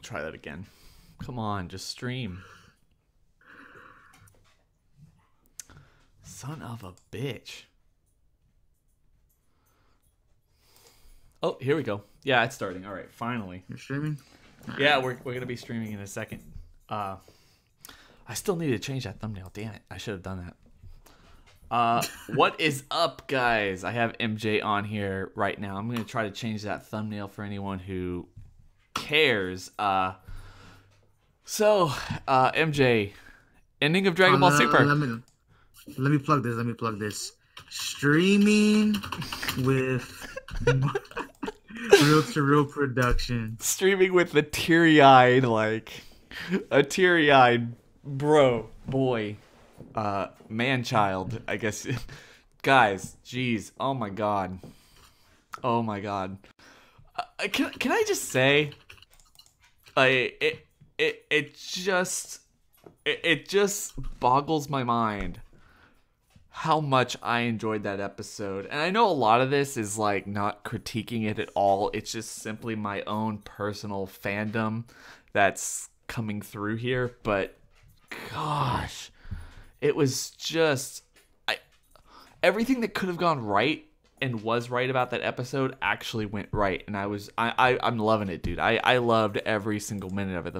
try that again. Come on, just stream. Son of a bitch. Oh, here we go. Yeah, it's starting. All right, finally. You're streaming? Yeah, we're going to be streaming in a second. I still need to change that thumbnail. Damn it. I should have done that. What is up, guys? I have MJ on here right now. I'm going to try to change that thumbnail for anyone who cares. MJ, ending of Dragon Ball Super. Let me plug this. Streaming with Real to Real Production. Streaming with the teary-eyed, boy, man-child, I guess. Guys, jeez, oh my god. Can I just say, it just boggles my mind how much I enjoyed that episode. And I know a lot of this is not critiquing it at all. It's just simply my own personal fandom that's coming through here. But gosh, it was just everything that could have gone right and was right about that episode actually went right. And I'm loving it, dude. I loved every single minute of it.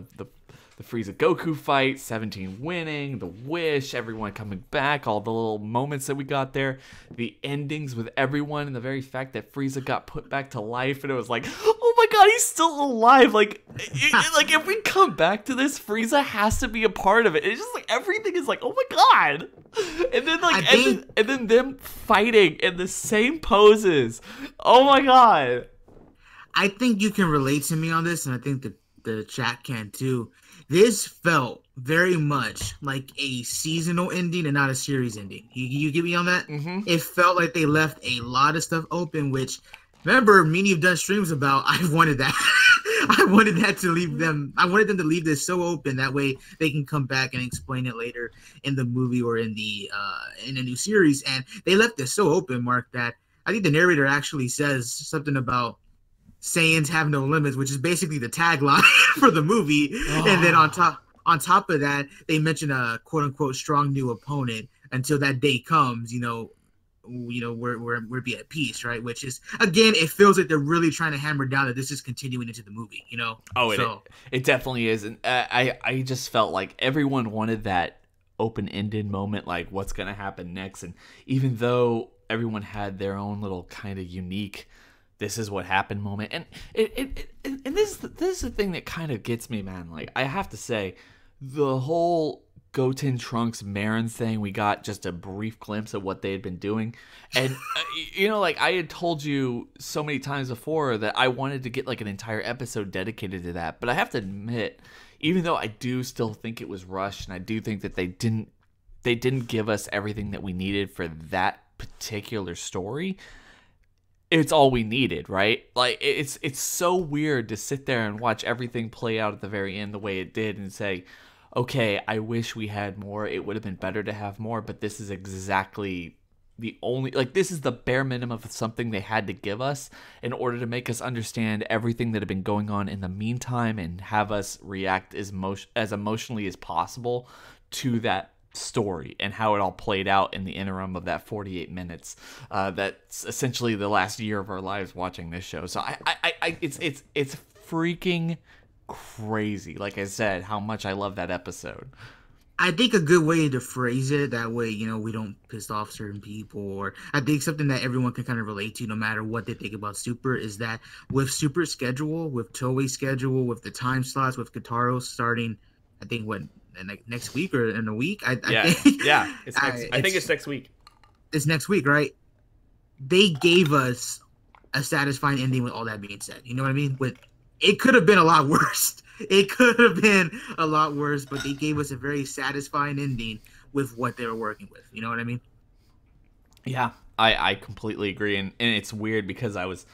The Frieza Goku fight, 17 winning, the wish, everyone coming back, all the little moments that we got there, the endings with everyone, and the very fact that Frieza got put back to life, and it was oh my god, he's still alive. If we come back to this, Frieza has to be a part of it. It's just everything is oh my god. And then and then them fighting in the same poses. Oh my god. I think you can relate to me on this, and I think the chat can too. This felt very much like a seasonal ending and not a series ending. You get me on that? Mm-hmm. It felt like they left a lot of stuff open, which, remember, me and you've done streams about, I wanted that. I wanted them to leave this so open, that way they can come back and explain it later in the movie or in a new series. And they left this so open, Mark, that I think the narrator actually says something about Saiyans have no limits, which is basically the tagline for the movie. Oh. And then on top of that, they mention a quote unquote strong new opponent until that day comes. We're be at peace, right? Which is, again, it feels like they're really trying to hammer down that this is continuing into the movie. Oh, it definitely is, and I just felt like everyone wanted that open-ended moment, what's gonna happen next, and even though everyone had their own little kind of unique this is what happened moment. And this is the thing that kind of gets me, man. I have to say, the whole Goten Trunks Marin thing, we got just a brief glimpse of what they had been doing. And, I had told you so many times before that I wanted to get an entire episode dedicated to that. But I have to admit, even though I do still think it was rushed, and I do think that they didn't give us everything that we needed for that particular story, it's all we needed, right? It's so weird to sit there and watch everything play out at the very end the way it did and say, okay, I wish we had more. It would have been better to have more, but this is exactly the only, this is the bare minimum of something they had to give us in order to make us understand everything that had been going on in the meantime and have us react as emotionally as possible to that story and how it all played out in the interim of that 48 minutes. That's essentially the last year of our lives watching this show. So it's freaking crazy. Like I said, how much I love that episode. I think a good way to phrase it, that way, we don't piss off certain people, or I think something that everyone can kind of relate to no matter what they think about Super, is that with Super's schedule, with Toei's schedule, with the time slots, with Kotaro starting, I think, next week or in a week? I think it's next week. It's next week, right? They gave us a satisfying ending with all that being said. You know what I mean? It could have been a lot worse. It could have been a lot worse, but they gave us a very satisfying ending with what they were working with. You know what I mean? Yeah, I completely agree. And it's weird because I was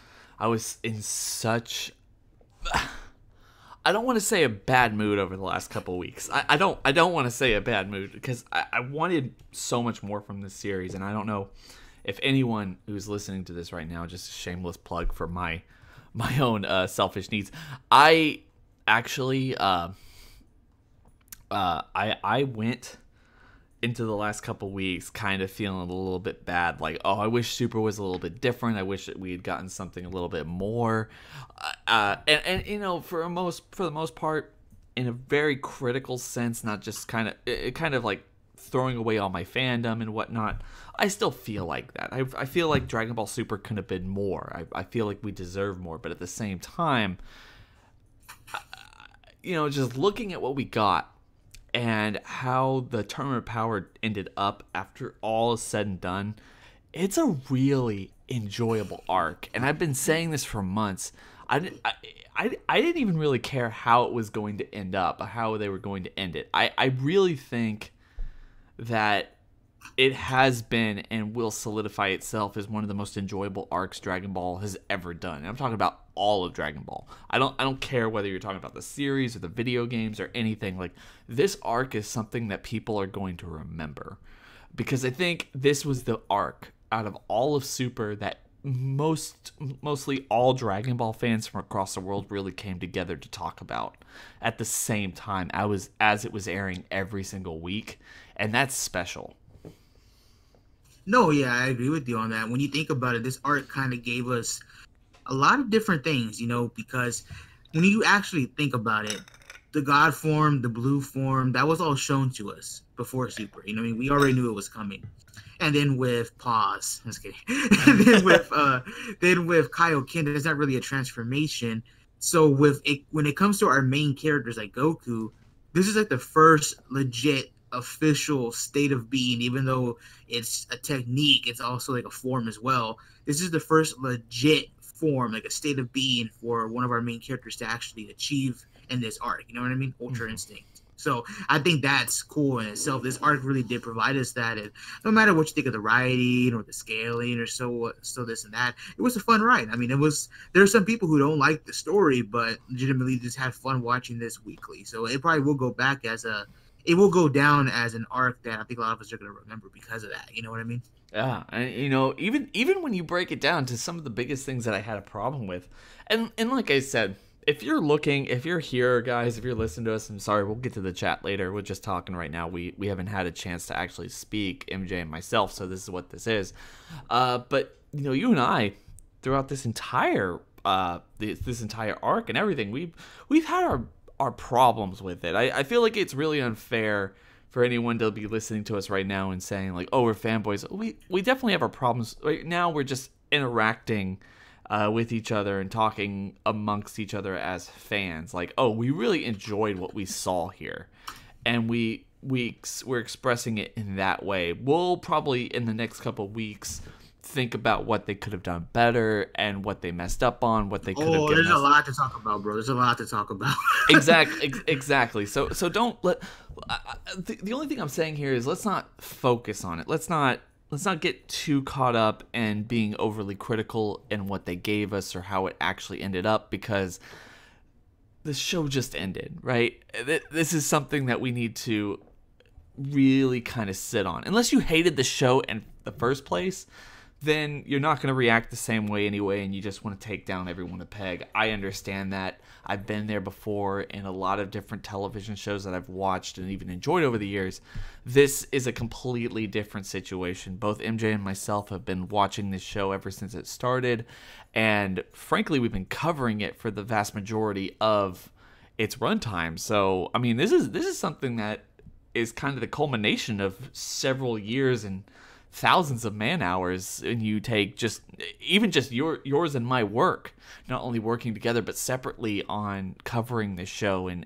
in such... I don't want to say a bad mood over the last couple of weeks. I don't want to say a bad mood because I wanted so much more from this series, and I don't know if anyone who's listening to this right now, just a shameless plug for my own selfish needs. I actually, I went into the last couple weeks kind of feeling a little bit bad, like, oh, I wish Super was a little bit different. I wish that we had gotten something a little bit more, and you know, for the most part, in a very critical sense, not just kind of like throwing away all my fandom and whatnot. I still feel like that. I feel like Dragon Ball Super could have been more. I feel like we deserve more, but at the same time, you know, just looking at what we got and how the Tournament of Power ended up after all is said and done, it's a really enjoyable arc. And I've been saying this for months. I didn't even really care how it was going to end up, how they were going to end it. I really think that it has been and will solidify itself as one of the most enjoyable arcs Dragon Ball has ever done. And I'm talking about all of Dragon Ball. I don't care whether you're talking about the series or the video games or anything. Like, this arc is something that people are going to remember, because I think this was the arc out of all of Super that mostly all Dragon Ball fans from across the world really came together to talk about at the same time as it was airing every single week, and that's special. No, yeah, I agree with you on that. When you think about it, this arc kind of gave us a lot of different things, you know, because when you actually think about it, the God form, the blue form, that was all shown to us before Super. You know, I mean, we already knew it was coming. And then with pause, I was kidding. And then with Kaioken, there's not really a transformation. So with it, when it comes to our main characters like Goku, this is like the first legit official state of being. Even though it's a technique, it's also like a form as well. This is the first legit form, like a state of being for one of our main characters to actually achieve in this arc. You know what I mean? Ultra Instinct. So I think that's cool in itself. This arc really did provide us that, and no matter what you think of the writing or the scaling or so this and that, it was a fun ride. I mean, there are some people who don't like the story, but legitimately just had fun watching this weekly. So it probably will go down as an arc that I think a lot of us are going to remember because of that. You know what I mean? Yeah, and you know, even when you break it down to some of the biggest things that I had a problem with, and like I said, if you're here, guys, if you're listening to us, I'm sorry, we'll get to the chat later. We're just talking right now. We haven't had a chance to actually speak, MJ and myself, so this is what this is. But you know, you and I, throughout this entire this entire arc and everything, we've had our problems with it. I feel like it's really unfair for anyone to be listening to us right now and saying like, oh, we're fanboys. We definitely have our problems. Right now we're just interacting with each other and talking amongst each other as fans. Like, oh, we really enjoyed what we saw here, and we're expressing it in that way. We'll probably in the next couple of weeks think about what they could have done better and what they messed up on, what they could have. There's a lot to talk about, bro. There's a lot to talk about. Exactly. So don't let. The only thing I'm saying here is let's not focus on it. Let's not get too caught up in being overly critical in what they gave us or how it actually ended up, because the show just ended, right? This is something that we need to really kind of sit on. Unless you hated the show in the first place, then you're not going to react the same way anyway, and you just want to take down everyone a peg. I understand that. I've been there before in a lot of different television shows that I've watched and even enjoyed over the years. This is a completely different situation. Both MJ and myself have been watching this show ever since it started, and frankly, we've been covering it for the vast majority of its runtime. So, I mean, this is something that is kind of the culmination of several years and thousands of man hours, and you take yours and my work, not only working together but separately on covering this show and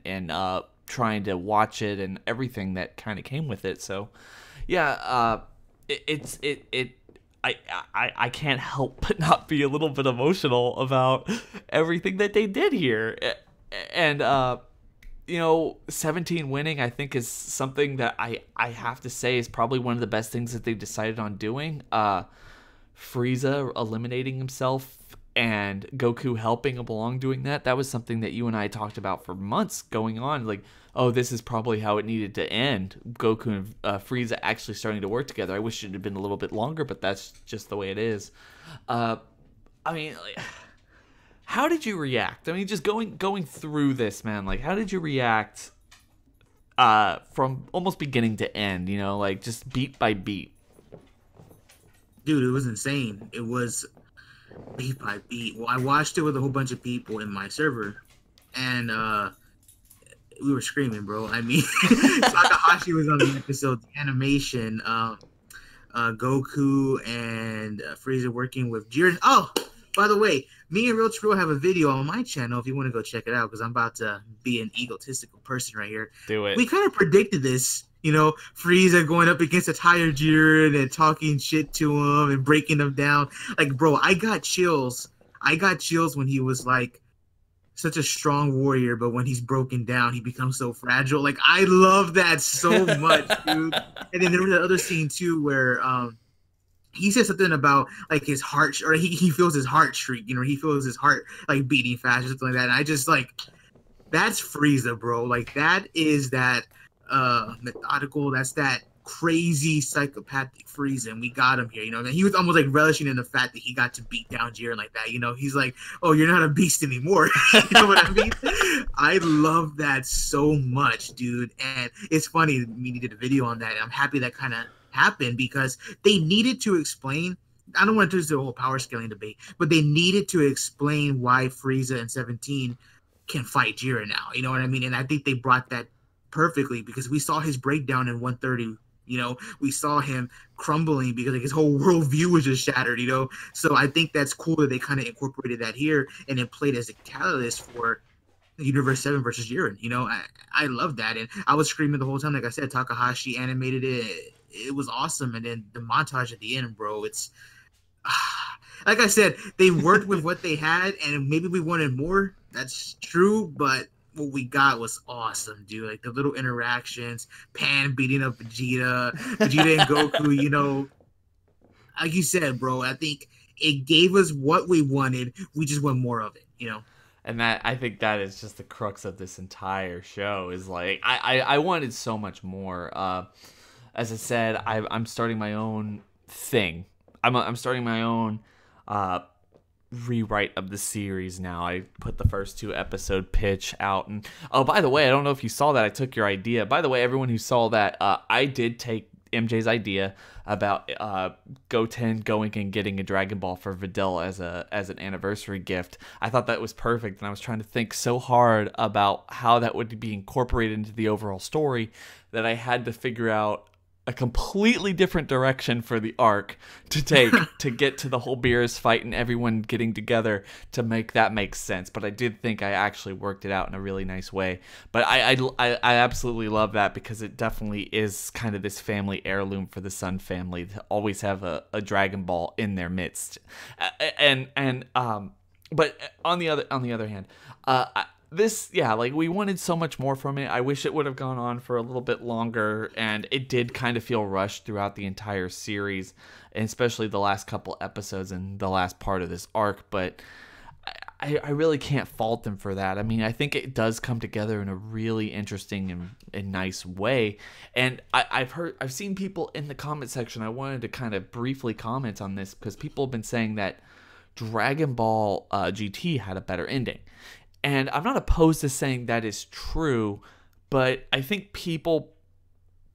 trying to watch it and everything that kind of came with it. So yeah, I can't help but not be a little bit emotional about everything that they did here. And you know, 17 winning, I think, is something that I have to say is probably one of the best things that they've decided on doing. Frieza eliminating himself and Goku helping him along doing that was something that you and I talked about for months going on. Like, oh, this is probably how it needed to end. Goku and Frieza actually starting to work together. I wish it had been a little bit longer, but that's just the way it is. I mean, like, How did you react? I mean, just going through this, man. Like, how did you react from almost beginning to end? You know, like just beat by beat. Dude, it was insane. It was beat by beat. Well, I watched it with a whole bunch of people in my server, and we were screaming, bro. I mean, Takahashi was on the episode. The animation, Goku and Frieza working with Jiren. Oh, by the way, me and Real True have a video on my channel if you want to go check it out, because I'm about to be an egotistical person right here. Do it. We kind of predicted this. You know, Frieza going up against a tired Jiren and talking shit to him and breaking him down. Like, bro, I got chills. I got chills when he was like such a strong warrior, but when he's broken down, he becomes so fragile. Like, I love that so much, dude. And then there was the other scene too where he said something about like his heart, or he feels his heart shriek. You know, he feels his heart like beating fast or something like that. And I just like, that's Frieza, bro. Like, that is that methodical. That's that crazy psychopathic Frieza, and we got him here. You know, and he was almost like relishing in the fact that he got to beat down Jiren like that. You know, he's like, "Oh, you're not a beast anymore." You know what I mean? I love that so much, dude. And it's funny, we did a video on that. And I'm happy that kind of happened because they needed to explain. I don't want to do the whole power scaling debate, but they needed to explain why Frieza and 17 can fight Jiren now. You know what I mean? And I think they brought that perfectly because we saw his breakdown in 130. You know, we saw him crumbling because like his whole worldview was just shattered, you know? So I think that's cool that they kind of incorporated that here and it played as a catalyst for Universe 7 versus Jiren. You know, I love that. And I was screaming the whole time. Like I said, Takahashi animated it. It was awesome. And then the montage at the end, bro, it's... like I said, they worked with what they had and maybe we wanted more. That's true, but what we got was awesome, dude. Like the little interactions, Pan beating up Vegeta and Goku, you know. Like you said, bro, I think it gave us what we wanted. We just want more of it, you know. And that, I think that is just the crux of this entire show is like, I wanted so much more. As I said, I'm starting my own thing. I'm starting my own rewrite of the series now. I put the first 2 episode pitch out, and oh, by the way, I don't know if you saw that, I took your idea. By the way, everyone who saw that, I did take MJ's idea about Goten going and getting a Dragon Ball for Videl as an anniversary gift. I thought that was perfect, and I was trying to think so hard about how that would be incorporated into the overall story that I had to figure out a completely different direction for the arc to take to get to the whole Beerus fight and everyone getting together to make that make sense. But I did think I actually worked it out in a really nice way. But I absolutely love that because it definitely is kind of this family heirloom for the Sun family to always have a Dragon Ball in their midst. But on the other hand, this, yeah, like we wanted so much more from it. I wish it would have gone on for a little bit longer, and it did kind of feel rushed throughout the entire series, and especially the last couple episodes and the last part of this arc. But I really can't fault them for that. I mean, I think it does come together in a really interesting and nice way. And I've seen people in the comment section. I wanted to kind of briefly comment on this because people have been saying that Dragon Ball GT had a better ending. And I'm not opposed to saying that is true, but I think people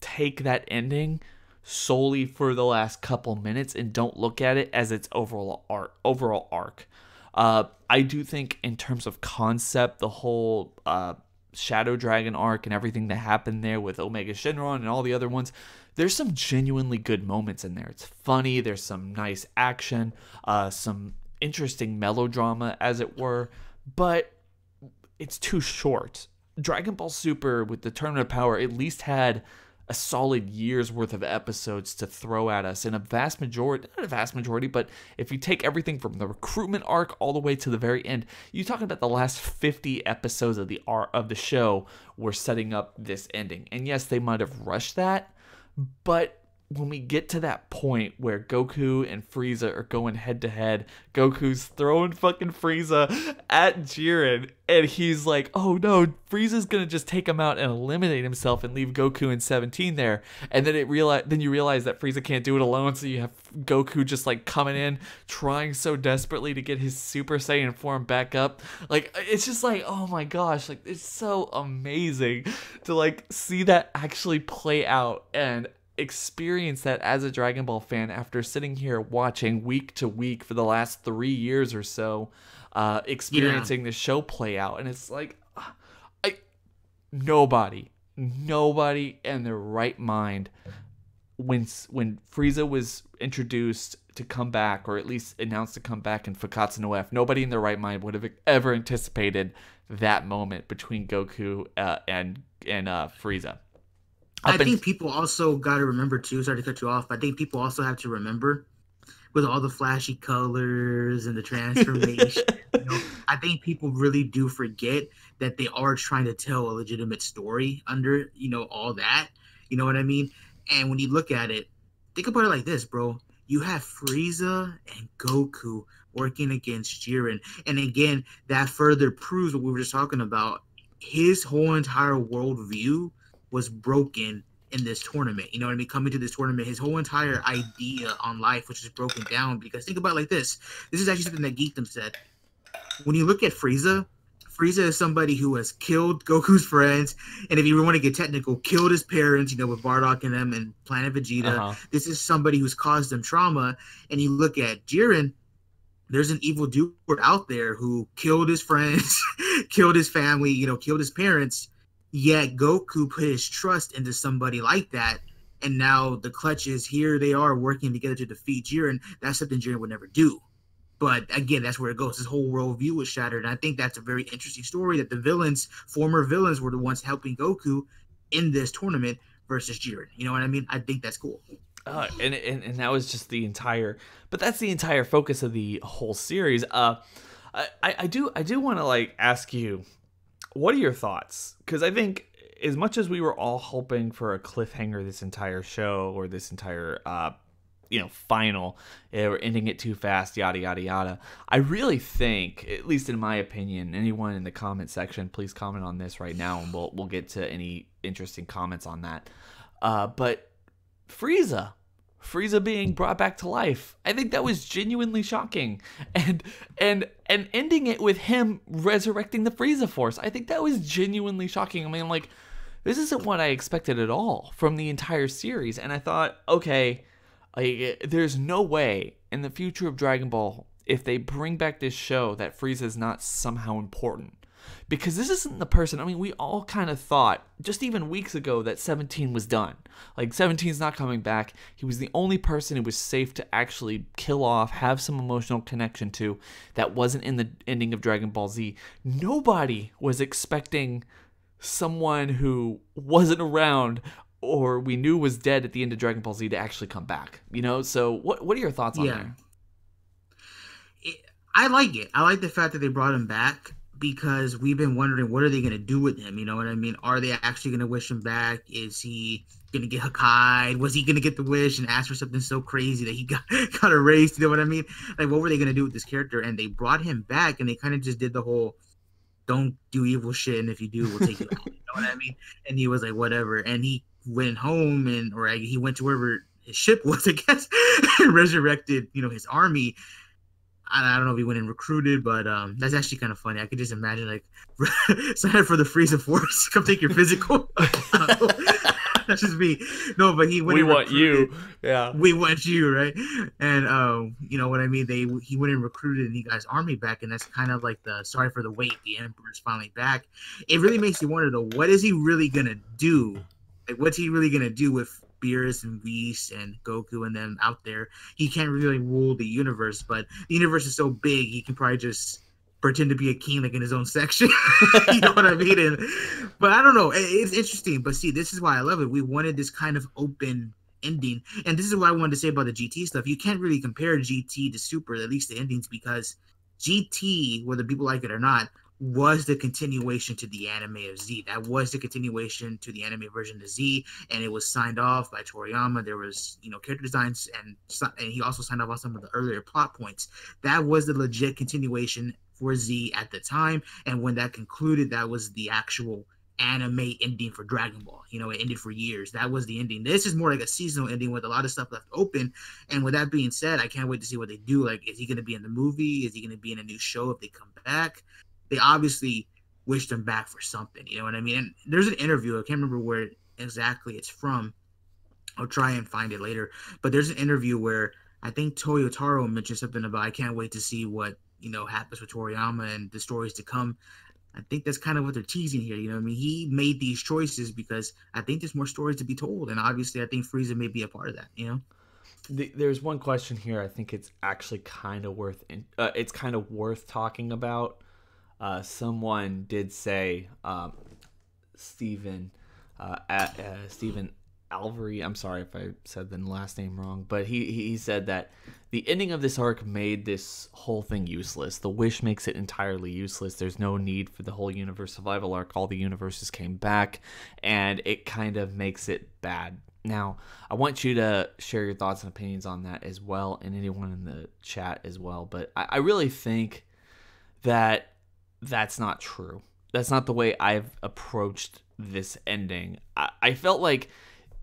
take that ending solely for the last couple minutes and don't look at it as its overall arc. I do think in terms of concept, the whole Shadow Dragon arc and everything that happened there with Omega Shenron and all the other ones, there's some genuinely good moments in there. It's funny, there's some nice action, some interesting melodrama, as it were, but it's too short. Dragon Ball Super with the Tournament of Power at least had a solid year's worth of episodes to throw at us, and not a vast majority, but if you take everything from the recruitment arc all the way to the very end, you're talking about the last 50 episodes of the show were setting up this ending. And yes, they might have rushed that, but when we get to that point where Goku and Frieza are going head to head, Goku's throwing fucking Frieza at Jiren, and he's like, oh no, Frieza's gonna just take him out and eliminate himself and leave Goku and 17 there. And then you realize that Frieza can't do it alone, so you have Goku just like coming in, trying so desperately to get his Super Saiyan form back up. Like, it's just like, oh my gosh, like, it's so amazing to like see that actually play out and experience that as a Dragon Ball fan after sitting here watching week to week for the last 3 years or so, experiencing the show play out. And it's like, nobody in their right mind, when Frieza was introduced to come back, or at least announced to come back in Fakatsu no F, nobody in their right mind would have ever anticipated that moment between Goku and Frieza. I think people also got to remember too. Sorry to cut you off. I think people also have to remember, with all the flashy colors and the transformation. I think people really do forget that they are trying to tell a legitimate story under all that. You know what I mean? And when you look at it, think about it like this, bro. You have Frieza and Goku working against Jiren, and again, that further proves what we were just talking about. His whole entire worldview was broken in this tournament. You know what I mean? Coming to this tournament, his whole entire idea on life, which is broken down. Because think about it like this. This is actually something that Geekdom said. When you look at Frieza is somebody who has killed Goku's friends, and if you want to get technical, killed his parents, with Bardock and them and Planet Vegeta. This is somebody who's caused them trauma. And you look at Jiren, there's an evil dude out there who killed his friends, killed his family, killed his parents. Yet Goku put his trust into somebody like that, and now the clutches, here they are working together to defeat Jiren. That's something Jiren would never do. But again, that's where it goes. His whole worldview was shattered. And I think that's a very interesting story, that the former villains, were the ones helping Goku in this tournament versus Jiren. You know what I mean? I think that's cool. And that was just but that's the entire focus of the whole series. I do want to like ask you, what are your thoughts? Because I think as much as we were all hoping for a cliffhanger this entire show, or this entire final, or ending it too fast, yada yada yada, I really think, at least in my opinion, anyone in the comment section, please comment on this right now, and we'll get to any interesting comments on that. But Frieza being brought back to life, I think that was genuinely shocking, and ending it with him resurrecting the Frieza Force, I think that was genuinely shocking. I mean, like, this isn't what I expected at all from the entire series, and I thought, okay, there's no way in the future of Dragon Ball, if they bring back this show, that Frieza is not somehow important. Because this isn't the person, I mean, we all kind of thought, just even weeks ago, that 17 was done. Like, 17's not coming back. He was the only person who was safe to actually kill off, have some emotional connection to, that wasn't in the ending of Dragon Ball Z. Nobody was expecting someone who wasn't around, or we knew was dead at the end of Dragon Ball Z, to actually come back. So what are your thoughts on that? I like it. I like the fact that they brought him back, because we've been wondering, what are they going to do with him? You know what I mean? Are they actually going to wish him back? Is he going to get Hakkai'd? Was he going to get the wish and ask for something so crazy that he got erased? You know what I mean? Like, what were they going to do with this character? And they brought him back, and they kind of just did the whole, don't do evil shit, and if you do, we'll take you out. You know what I mean? And he was like, whatever. And he went home, or he went to wherever his ship was, I guess, and resurrected, his army. I don't know if he went and recruited, but that's actually kind of funny. I could just imagine, like, sign up for the Frieza Force, come take your physical. That's just me. No, but he went. We want you. Yeah. We want you, right? And you know what I mean? He went and recruited, and he got his army back, and that's kind of like the sorry for the wait. The Emperor's finally back. It really makes you wonder, though, what is he really gonna do? Like, what's he really gonna do with Beerus and Whis and Goku and them out there? He can't really rule the universe, but the universe is so big, he can probably just pretend to be a king, like in his own section. You know what I mean? But I don't know. It's interesting. But see, this is why I love it. We wanted this kind of open ending, and this is what I wanted to say about the GT stuff. You can't really compare GT to Super, at least the endings, because GT, whether people like it or not, was the continuation to the anime of Z. That was the continuation to the anime version of Z, and it was signed off by Toriyama. There was, character designs, and he also signed off on some of the earlier plot points. That was the legit continuation for Z at the time, and when that concluded, that was the actual anime ending for Dragon Ball. It ended for years. That was the ending. This is more like a seasonal ending with a lot of stuff left open. And with that being said, I can't wait to see what they do. Like, is he going to be in the movie? Is he going to be in a new show if they come back? They obviously wished him back for something. You know what I mean? And there's an interview. I can't remember where exactly it's from. I'll try and find it later. But there's an interview where I think Toyotaro mentioned something about, I can't wait to see what, happens with Toriyama and the stories to come. I think that's kind of what they're teasing here. You know what I mean? He made these choices because I think there's more stories to be told. And obviously, I think Frieza may be a part of that, There's one question here. I think it's actually kind of worth talking about. Someone did say, Stephen Alvery, I'm sorry if I said the last name wrong, but he said that the ending of this arc made this whole thing useless. The wish makes it entirely useless. There's no need for the whole universe survival arc. All the universes came back, and it kind of makes it bad. Now, I want you to share your thoughts and opinions on that as well, and anyone in the chat as well. But I really think that that's not true. That's not the way I've approached this ending. I felt like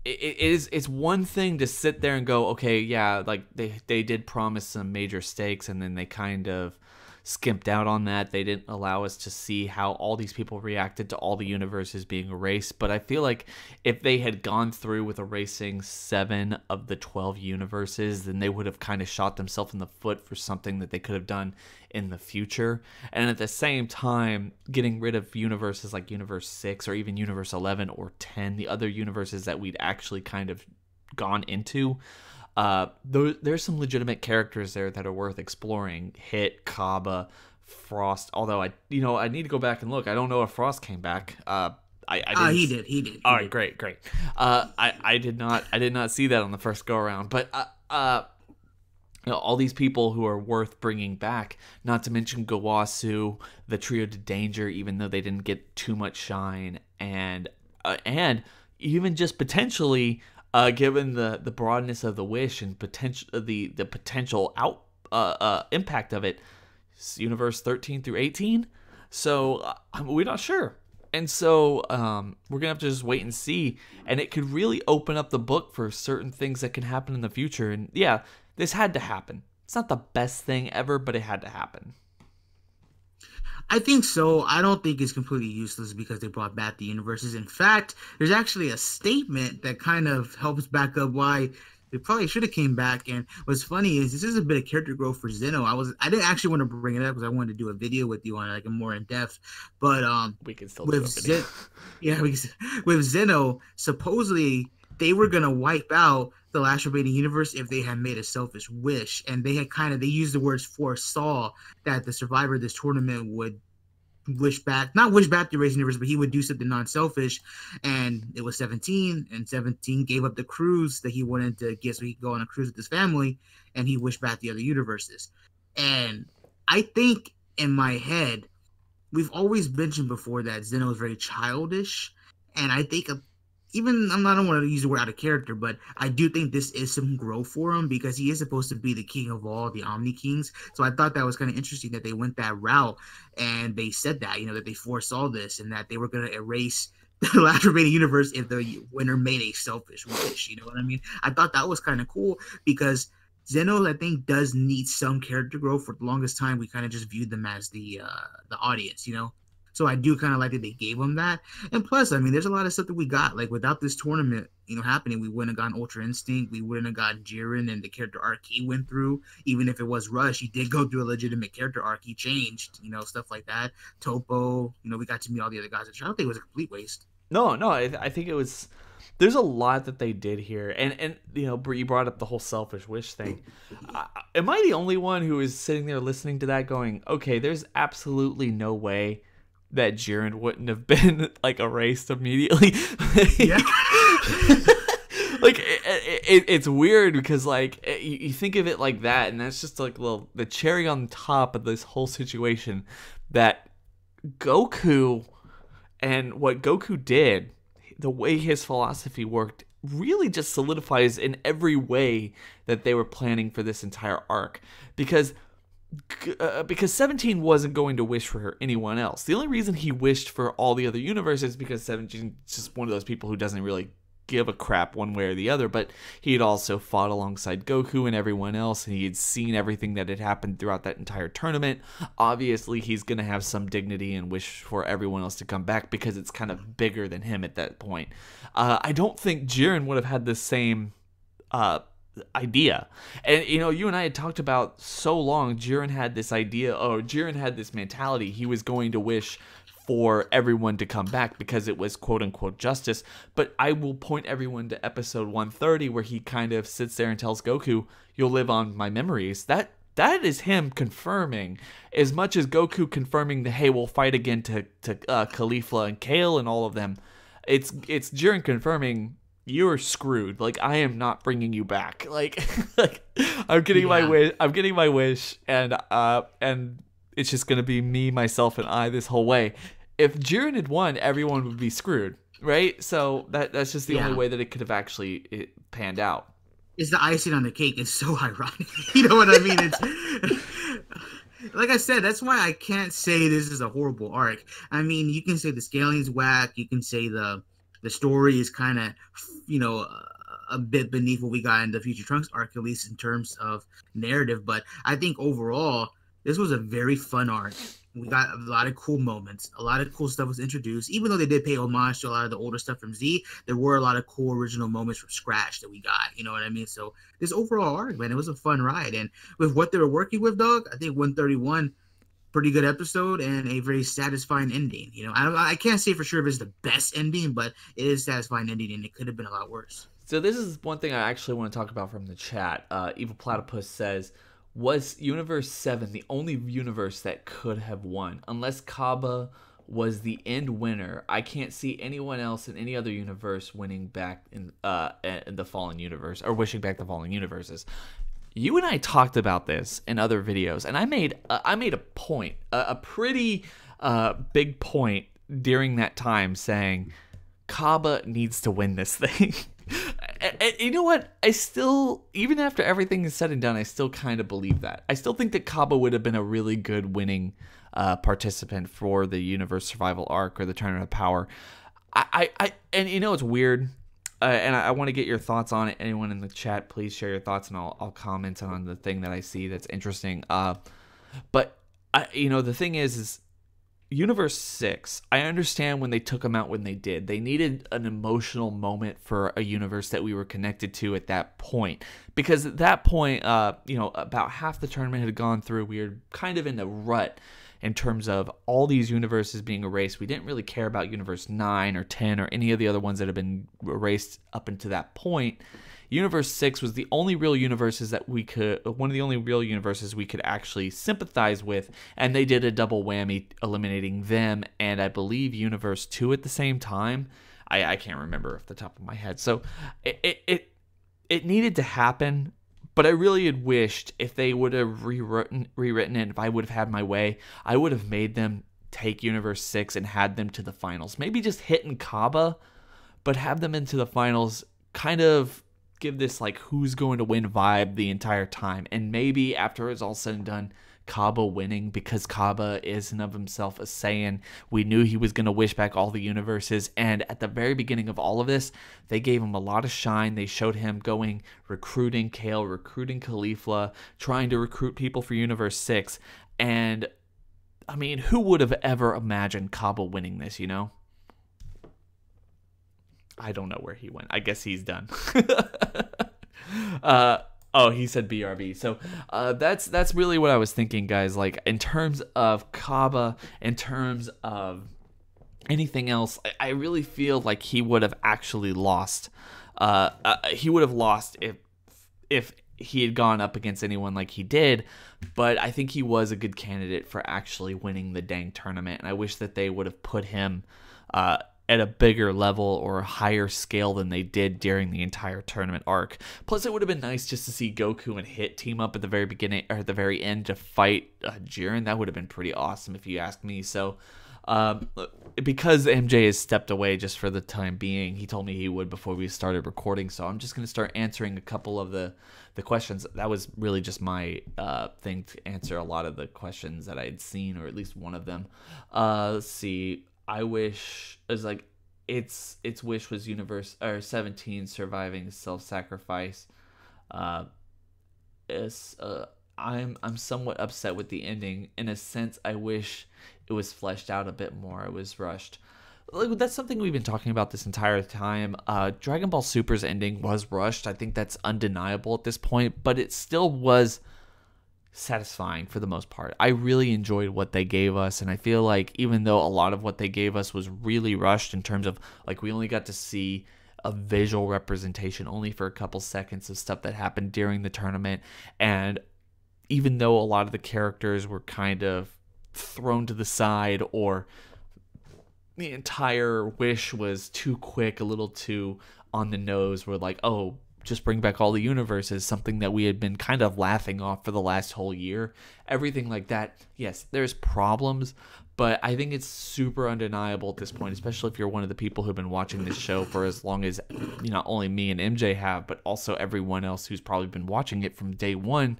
it's one thing to sit there and go, okay, yeah, like they did promise some major stakes, and then they kind of skimped out on that. They didn't allow us to see how all these people reacted to all the universes being erased. But I feel like if they had gone through with erasing 7 of the 12 universes, then they would have kind of shot themselves in the foot for something that they could have done in the future. And at the same time, getting rid of universes like Universe 6 or even Universe 11 or 10, the other universes that we'd actually kind of gone into, there's some legitimate characters there that are worth exploring. Hit, Cabba, Frost. Although I need to go back and look. I don't know if Frost came back. He did. All right, great. I did not see that on the first go around. But all these people who are worth bringing back. Not to mention Gowasu, the Trio to Danger, even though they didn't get too much shine, and even just potentially. Given the broadness of the wish and the potential impact of it, Universe 13 through 18. So we're not sure, and so we're gonna have to just wait and see. And it could really open up the book for certain things that can happen in the future. And yeah, this had to happen. It's not the best thing ever, but it had to happen. I think so. I don't think it's completely useless because they brought back the universes. In fact, there's actually a statement that kind of helps back up why they probably should have came back. And what's funny is this is a bit of character growth for Zeno. I didn't actually want to bring it up because I wanted to do a video with you on it, like a more in depth. But we can still do a video. With Zeno, supposedly they were gonna wipe out the last remaining universe if they had made a selfish wish, and they used the words foresaw that the survivor of this tournament would not wish back the erased universe, but he would do something non-selfish. And it was 17, and 17 gave up the cruise that he wanted to get so he could go on a cruise with his family, and he wished back the other universes. And I think in my head, we've always mentioned before that Zeno is very childish, and I think I don't want to use the word out of character, but I do think this is some growth for him because he is supposed to be the king of all the Omni Kings. So I thought that was kind of interesting that they went that route, and they said that, that they foresaw this and that they were going to erase the last remaining universe if the winner made a selfish wish. You know what I mean? I thought that was kind of cool because Zeno, I think, does need some character growth. For the longest time, we kind of just viewed them as the audience, So I do kind of like that they gave him that. And plus, I mean, there's a lot of stuff that we got. Like, without this tournament, happening, we wouldn't have gotten Ultra Instinct. We wouldn't have gotten Jiren and the character arc he went through. Even if it was Rush, he did go through a legitimate character arc. He changed, stuff like that. Topo, we got to meet all the other guys. I don't think it was a complete waste. No, I think it was... There's a lot that they did here. And you brought up the whole selfish wish thing. Am I the only one who is sitting there listening to that going, okay, there's absolutely no way that Jiren wouldn't have been like erased immediately? Yeah. Like it's weird because like you think of it like that, and that's just like the cherry on top of this whole situation, that Goku and what Goku did, the way his philosophy worked, really just solidifies in every way that they were planning for this entire arc. Because 17 wasn't going to wish for anyone else. The only reason he wished for all the other universes is because 17 is just one of those people who doesn't really give a crap one way or the other, but he had also fought alongside Goku and everyone else, and he had seen everything that had happened throughout that entire tournament. Obviously, he's going to have some dignity and wish for everyone else to come back because it's kind of bigger than him at that point. I don't think Jiren would have had the same idea. And you and I had talked about so long, Jiren had this idea, or Jiren had this mentality, he was going to wish for everyone to come back because it was quote-unquote justice. But I will point everyone to episode 130 where he kind of sits there and tells Goku, you'll live on my memories. That is him confirming, as much as Goku confirming that, hey, we'll fight again to Caulifla and Kale and all of them. It's Jiren confirming, you're screwed. Like, I am not bringing you back. Like I'm getting my wish. I'm getting my wish, and it's just gonna be me, myself, and I this whole way. If Jiren had won, everyone would be screwed, right? So that's just the only way that it could have actually panned out. It's the icing on the cake. It's so ironic. You know what I mean? It's like I said, that's why I can't say this is a horrible arc. I mean, you can say the scaling's whack. You can say the story is kind of, a bit beneath what we got in the Future Trunks arc, at least in terms of narrative. But I think overall, this was a very fun arc. We got a lot of cool moments. A lot of cool stuff was introduced. Even though they did pay homage to a lot of the older stuff from Z, there were a lot of cool original moments from scratch that we got. You know what I mean? So this overall arc, man, it was a fun ride. And with what they were working with, dog, I think 131, pretty good episode and a very satisfying ending. I can't say for sure if it's the best ending, but it is a satisfying ending, and it could have been a lot worse. So this is one thing I actually want to talk about from the chat. Evil Platypus says, was Universe 7 the only universe that could have won? Unless Cabba was the end winner, I can't see anyone else in any other universe winning back in the Fallen Universe, or wishing back the Fallen Universes. You and I talked about this in other videos, and I made a point, a pretty big point during that time, saying Cabba needs to win this thing. And you know what? I still, even after everything is said and done, I still kind of believe that. I still think that Cabba would have been a really good winning participant for the Universe Survival arc or the Tournament of Power. And it's weird. And I want to get your thoughts on it. Anyone in the chat, please share your thoughts, and I'll comment on the thing that I see that's interesting. But the thing is Universe 6, I understand when they took them out when they did. They needed an emotional moment for a universe that we were connected to at that point. Because at that point, about half the tournament had gone through. We were kind of in a rut in terms of all these universes being erased. We didn't really care about Universe 9 or 10 or any of the other ones that have been erased up until that point. Universe 6 was the only real universes that one of the only real universes we could actually sympathize with, and they did a double whammy eliminating them and I believe Universe 2 at the same time. I can't remember off the top of my head. So it needed to happen, but I really had wished if they would have rewritten it, if I would have had my way, I would have made them take Universe 6 and had them to the finals. Maybe just hitting Cabba, but have them into the finals, kind of give this like who's going to win vibe the entire time. And maybe after it's all said and done, Cabba winning, because Cabba is in of himself a Saiyan. We knew he was going to wish back all the universes, and at the very beginning of all of this, they gave him a lot of shine. They showed him recruiting Kale, recruiting Caulifla, trying to recruit people for Universe 6. And I mean, who would have ever imagined Cabba winning this, I don't know where he went. I guess he's done. He said BRB. So that's really what I was thinking, guys. Like, in terms of Cabba, in terms of anything else, I really feel like he would have actually lost. He would have lost if he had gone up against anyone like he did. But I think he was a good candidate for actually winning the dang tournament. And I wish that they would have put him at a bigger level or a higher scale than they did during the entire tournament arc. Plus, it would have been nice just to see Goku and Hit team up at the very beginning or at the very end to fight Jiren. That would have been pretty awesome if you ask me. So Because MJ has stepped away just for the time being, he told me he would before we started recording, so I'm just going to start answering a couple of the questions. That was really just my thing to answer a lot of the questions that I had seen, or at least one of them. Let's see. I wish, it was like, its wish was universe, or 17 surviving self-sacrifice. I'm somewhat upset with the ending. In a sense, I wish it was fleshed out a bit more. It was rushed. Like, that's something we've been talking about this entire time. Dragon Ball Super's ending was rushed. I think that's undeniable at this point, but it still was satisfying for the most part. I really enjoyed what they gave us, and I feel like even though a lot of what they gave us was really rushed in terms of, like, we only got to see a visual representation only for a couple seconds of stuff that happened during the tournament, and even though a lot of the characters were kind of thrown to the side, or the entire wish was too quick, a little too on the nose, we're like, oh, just bring back all the universes, something that we had been kind of laughing off for the last whole year. Everything like that, yes, there's problems, but I think it's super undeniable at this point, especially if you're one of the people who've been watching this show for as long as, not only me and MJ have, but also everyone else who's probably been watching it from day one.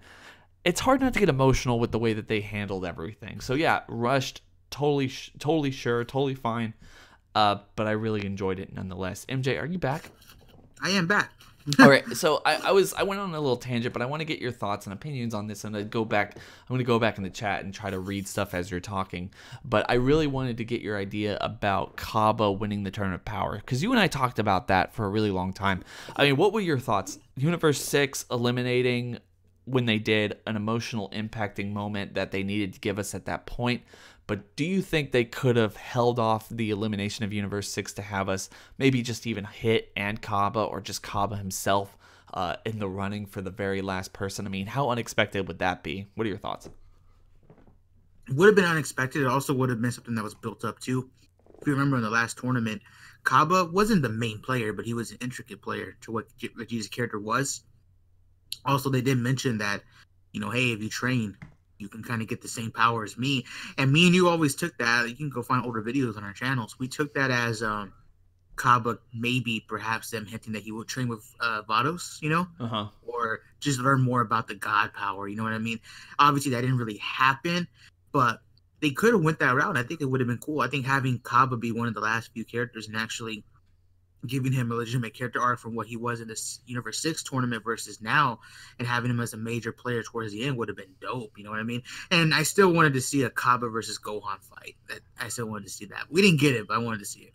It's hard not to get emotional with the way that they handled everything. So yeah, rushed, totally sure, totally fine. But I really enjoyed it nonetheless. MJ, are you back? I am back. All right, so I went on a little tangent, but I want to get your thoughts and opinions on this, and I'm going to go back in the chat and try to read stuff as you're talking. But I really wanted to get your idea about Cabba winning the Tournament of Power, because you and I talked about that for a really long time. I mean, what were your thoughts? Universe 6 eliminating, when they did, an emotional impacting moment that they needed to give us at that point. But do you think they could have held off the elimination of Universe 6 to have us maybe just even hit and Cabba, or just Cabba himself in the running for the very last person? I mean, how unexpected would that be? What are your thoughts? It would have been unexpected. It also would have been something that was built up too. If you remember in the last tournament, Cabba wasn't the main player, but he was an intricate player to what Vegeta's character was. Also, they did mention that, hey, if you train, you can kind of get the same power as me. And me and you always took that. You can go find older videos on our channels. We took that as Cabba, maybe perhaps them hinting that he would train with Vados, or just learn more about the God power. You know what I mean? Obviously, that didn't really happen, but they could have went that route. I think it would have been cool. I think having Cabba be one of the last few characters and actually giving him a legitimate character arc from what he was in this Universe 6 tournament versus now, and having him as a major player towards the end would have been dope, you know what I mean? And I still wanted to see a Cabba versus Gohan fight. I still wanted to see that. We didn't get it, but I wanted to see it.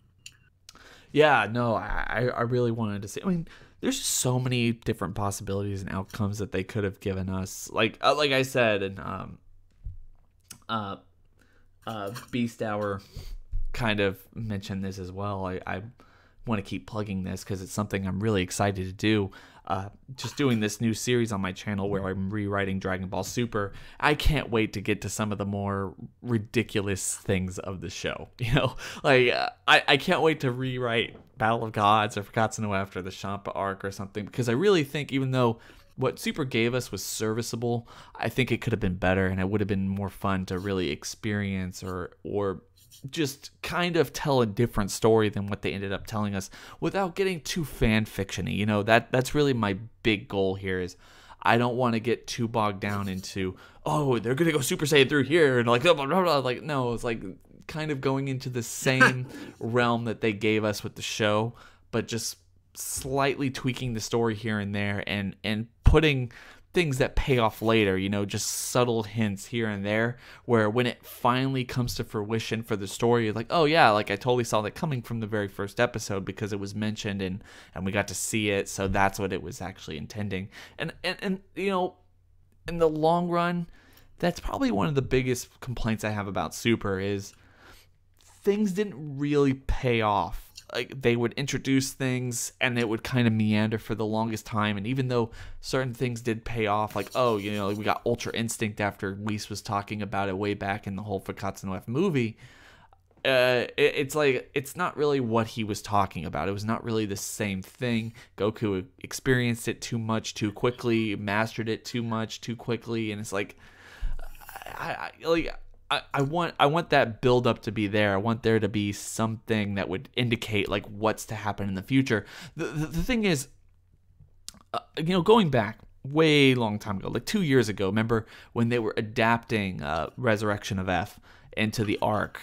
Yeah, no, I really wanted to see. I mean, there's just so many different possibilities and outcomes that they could have given us. Like I said, and Beast Hour kind of mentioned this as well. I want to keep plugging this because it's something I'm really excited to do. Just doing this new series on my channel where I'm rewriting Dragon Ball Super. I can't wait to get to some of the more ridiculous things of the show. I can't wait to rewrite Battle of Gods or Forgotten after the Champa arc or something, because I really think, even though what Super gave us was serviceable, I think it could have been better, and it would have been more fun to really experience or just kind of tell a different story than what they ended up telling us without getting too fan fiction-y. That's really my big goal here. Is I don't want to get too bogged down into, oh, they're gonna go Super Saiyan through here and like blah, blah, blah, blah. Like, no, it's like kind of going into the same realm that they gave us with the show, but just slightly tweaking the story here and there, and putting things that pay off later, just subtle hints here and there, where when it finally comes to fruition for the story, you're like, oh yeah, like I totally saw that coming from the very first episode because it was mentioned and we got to see it, so that's what it was actually intending. And in the long run, that's probably one of the biggest complaints I have about Super is things didn't really pay off. Like, they would introduce things and it would kind of meander for the longest time, and even though certain things did pay off, like, oh, we got Ultra Instinct after Whis was talking about it way back in the whole Forgotten movie, it's like, it's not really what he was talking about. It was not really the same thing. Goku experienced it too much too quickly, mastered it too much too quickly, and it's like, I want that build up to be there. I want there to be something that would indicate like what's to happen in the future. The thing is, going back way long time ago, like 2 years ago, remember when they were adapting Resurrection of F into the arc,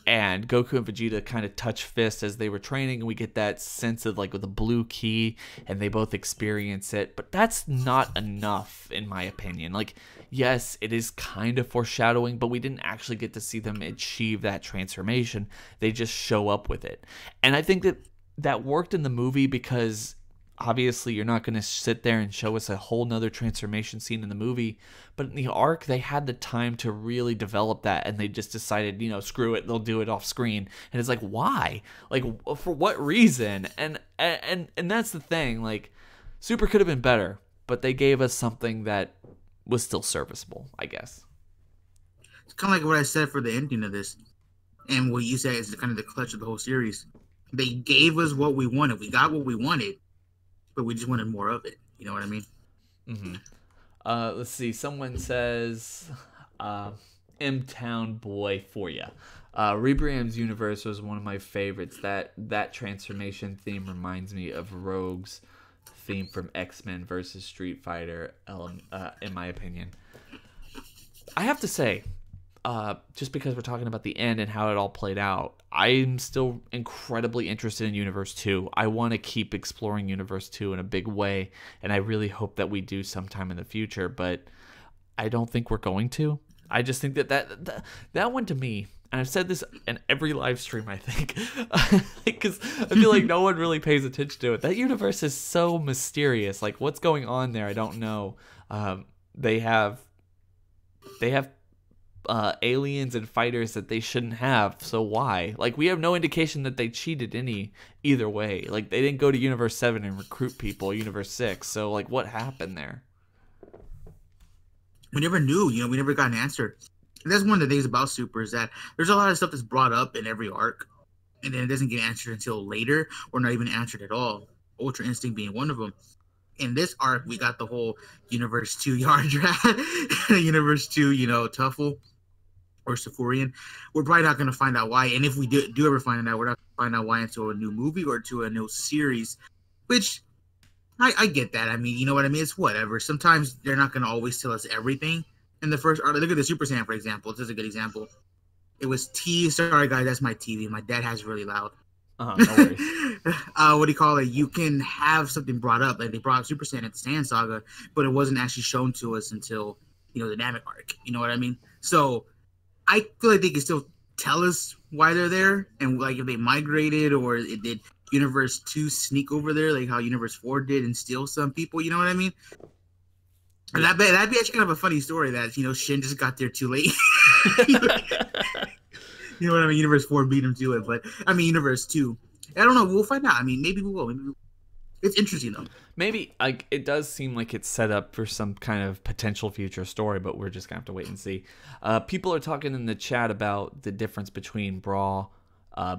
and Goku and Vegeta kind of touch fists as they were training, and we get that sense of like with the blue key, and they both experience it. But that's not enough, in my opinion. Like, yes, it is kind of foreshadowing, but we didn't actually get to see them achieve that transformation. They just show up with it. And I think that worked in the movie because obviously you're not going to sit there and show us a whole nother transformation scene in the movie, but in the arc they had the time to really develop that, and they just decided, screw it, they'll do it off screen. And it's like, why? Like, for what reason? And that's the thing, like, Super could have been better, but they gave us something that was still serviceable, I guess. It's kind of like what I said for the ending of this, and what you said is kind of the clutch of the whole series. They gave us what we wanted. We got what we wanted, but we just wanted more of it. You know what I mean? Mm-hmm. Let's see. Someone says, M-Town Boy for ya. Rebriam's universe was one of my favorites. That transformation theme reminds me of Rogue's theme from X-Men versus Street Fighter, in my opinion. I have to say, just because we're talking about the end and how it all played out, I'm still incredibly interested in Universe 2. I want to keep exploring Universe 2 in a big way, and I really hope that we do sometime in the future, but I don't think we're going to. I just think that one to me, and I've said this in every live stream, I think, because I feel like no one really pays attention to it. That universe is so mysterious. Like, what's going on there? I don't know. They have aliens and fighters that they shouldn't have, so why? Like, we have no indication that they cheated either way. Like, they didn't go to Universe 7 and recruit people, Universe 6, so, like, what happened there? We never knew, we never got an answer. And that's one of the things about Super, is that there's a lot of stuff that's brought up in every arc, and then it doesn't get answered until later, or not even answered at all. Ultra Instinct being one of them. In this arc, we got the whole Universe 2 yard rat, Universe 2, Tuffle, or Sephorian. We're probably not going to find out why, and if we do ever find out, we're not going to find out why until a new movie or to a new series, which I get that. I mean, you know what I mean? It's whatever. Sometimes they're not going to always tell us everything in the first arc. Look at the Super Saiyan, for example. This is a good example. It was sorry guys, that's my TV. My dad has really loud. No worries. What do you call it? You can have something brought up, like they brought up Super Saiyan at the Saiyan Saga, but it wasn't actually shown to us until, the Namek arc. You know what I mean? So I feel like they can still tell us why they're there, and like if they migrated, or it did Universe 2 sneak over there, like how Universe 4 did and steal some people. You know what I mean? And that'd be actually kind of a funny story that, Shin just got there too late. You know what I mean? Universe 4 beat him to it, but I mean, Universe 2. I don't know. We'll find out. I mean, maybe we will. It's interesting, though. Maybe, it does seem like it's set up for some kind of potential future story, but we're just going to have to wait and see. People are talking in the chat about the difference between Bra,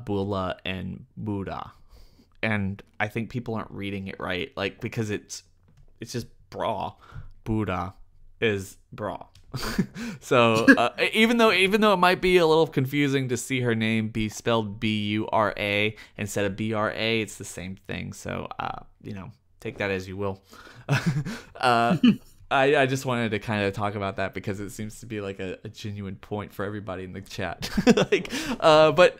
Bula, and Buddha. And I think people aren't reading it right, because it's just Bra. Buddha is Bra. So even though it might be a little confusing to see her name be spelled Bura instead of Bra, it's the same thing. So take that as you will. I just wanted to kind of talk about that because it seems to be like a genuine point for everybody in the chat. But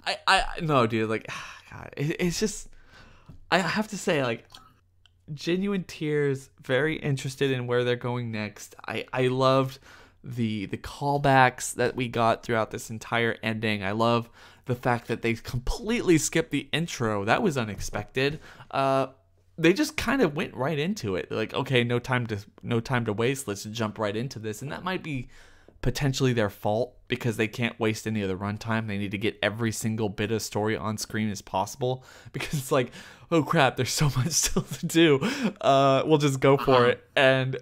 I no, dude, God, it's just, I have to say, genuine tears, very interested in where they're going next. I loved the callbacks that we got throughout this entire ending. I love the fact that they completely skipped the intro. That was unexpected. They just kind of went right into it. Like, okay, no time to waste. Let's jump right into this. And that might be potentially their fault because they can't waste any of the runtime. They need to get every single bit of story on screen as possible because it's like, oh crap, there's so much still to do. We'll just go for it. And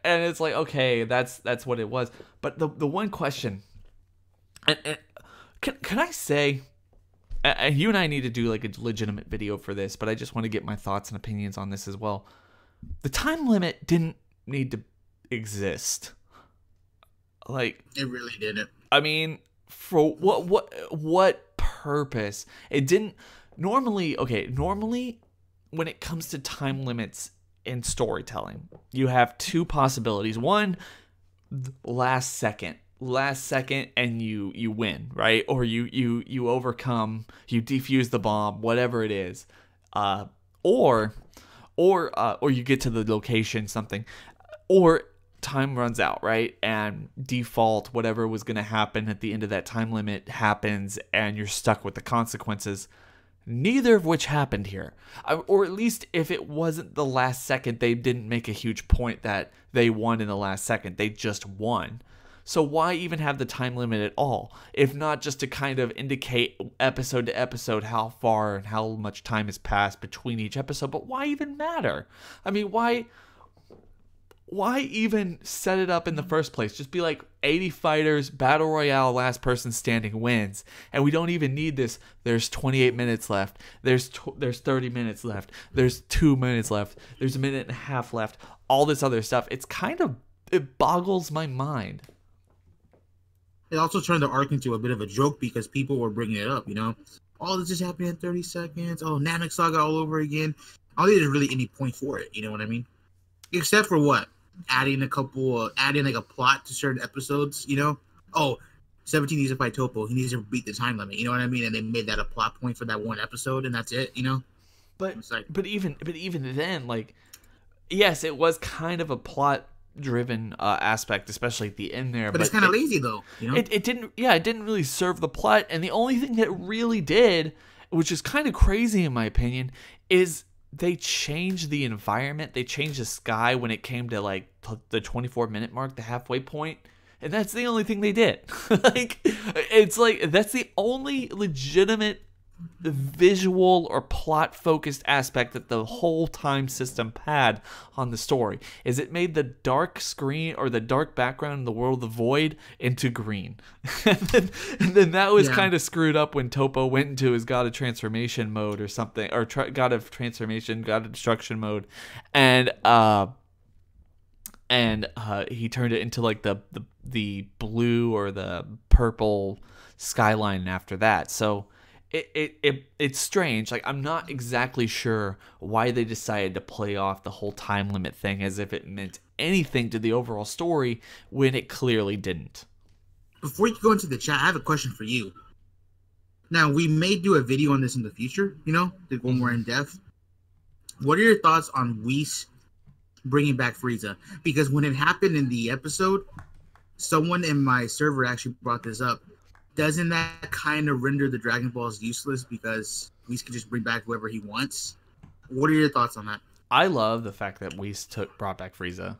it's like, okay, that's what it was. But the one question, and can I say, and you and I need to do a legitimate video for this, but I just want to get my thoughts and opinions on this as well. The time limit didn't need to exist. Like, It really didn't. I mean, for what purpose? It didn't normally. Okay, normally when it comes to time limits in storytelling, you have two possibilities. One, last second, and you win, right? Or you overcome, you defuse the bomb, whatever it is. Or you get to the location, something, or time runs out, right? And default, whatever was going to happen at the end of that time limit happens, and you're stuck with the consequences. Neither of which happened here. Or at least if it wasn't the last second, they didn't make a huge point that they won in the last second. They just won. So why even have the time limit at all? If not just to kind of indicate episode to episode how far and how much time has passed between each episode. But why even matter? I mean, why even set it up in the first place? Just be like 80 fighters, battle royale, last person standing wins. And we don't even need this. There's 28 minutes left. There's 30 minutes left. There's 2 minutes left. There's a minute and a half left. All this other stuff. It boggles my mind. It also turned the arc into a bit of a joke because people were bringing it up, Oh, this just happened in 30 seconds. Oh, Namek Saga all over again. I don't think there's really any point for it, you know what I mean? Except for what? Adding like a plot to certain episodes, Oh, 17 needs to fight Topo. He needs to beat the time limit, you know what I mean? And they made that a plot point for that one episode, and that's it, But even then, like, yes, it was kind of a plot driven aspect, especially at the end there, but it's kind of lazy though, it didn't really serve the plot. And the only thing that it really did, which is kind of crazy in my opinion, is they changed the environment. They changed the sky when it came to like the 24-minute mark, the halfway point, and that's the only thing they did. Like, it's like that's the only legitimate visual or plot focused aspect that the whole time system had on the story. Is it made the dark screen or the dark background in the world of the void into green. and then that was kind of screwed up when Topo went into his God of Transformation mode or something, or God of Transformation, God of Destruction mode, and he turned it into like the blue or the purple skyline after that. So it's strange. Like, I'm not exactly sure why they decided to play off the whole time limit thing as if it meant anything to the overall story when it clearly didn't. Before you go into the chat, I have a question for you. Now, we may do a video on this in the future, to go more in depth. What are your thoughts on Whis bringing back Frieza? Because when it happened in the episode, someone in my server actually brought this up. Doesn't that kind of render the Dragon Balls useless because Whis can just bring back whoever he wants? What are your thoughts on that? I love the fact that Whis brought back Frieza.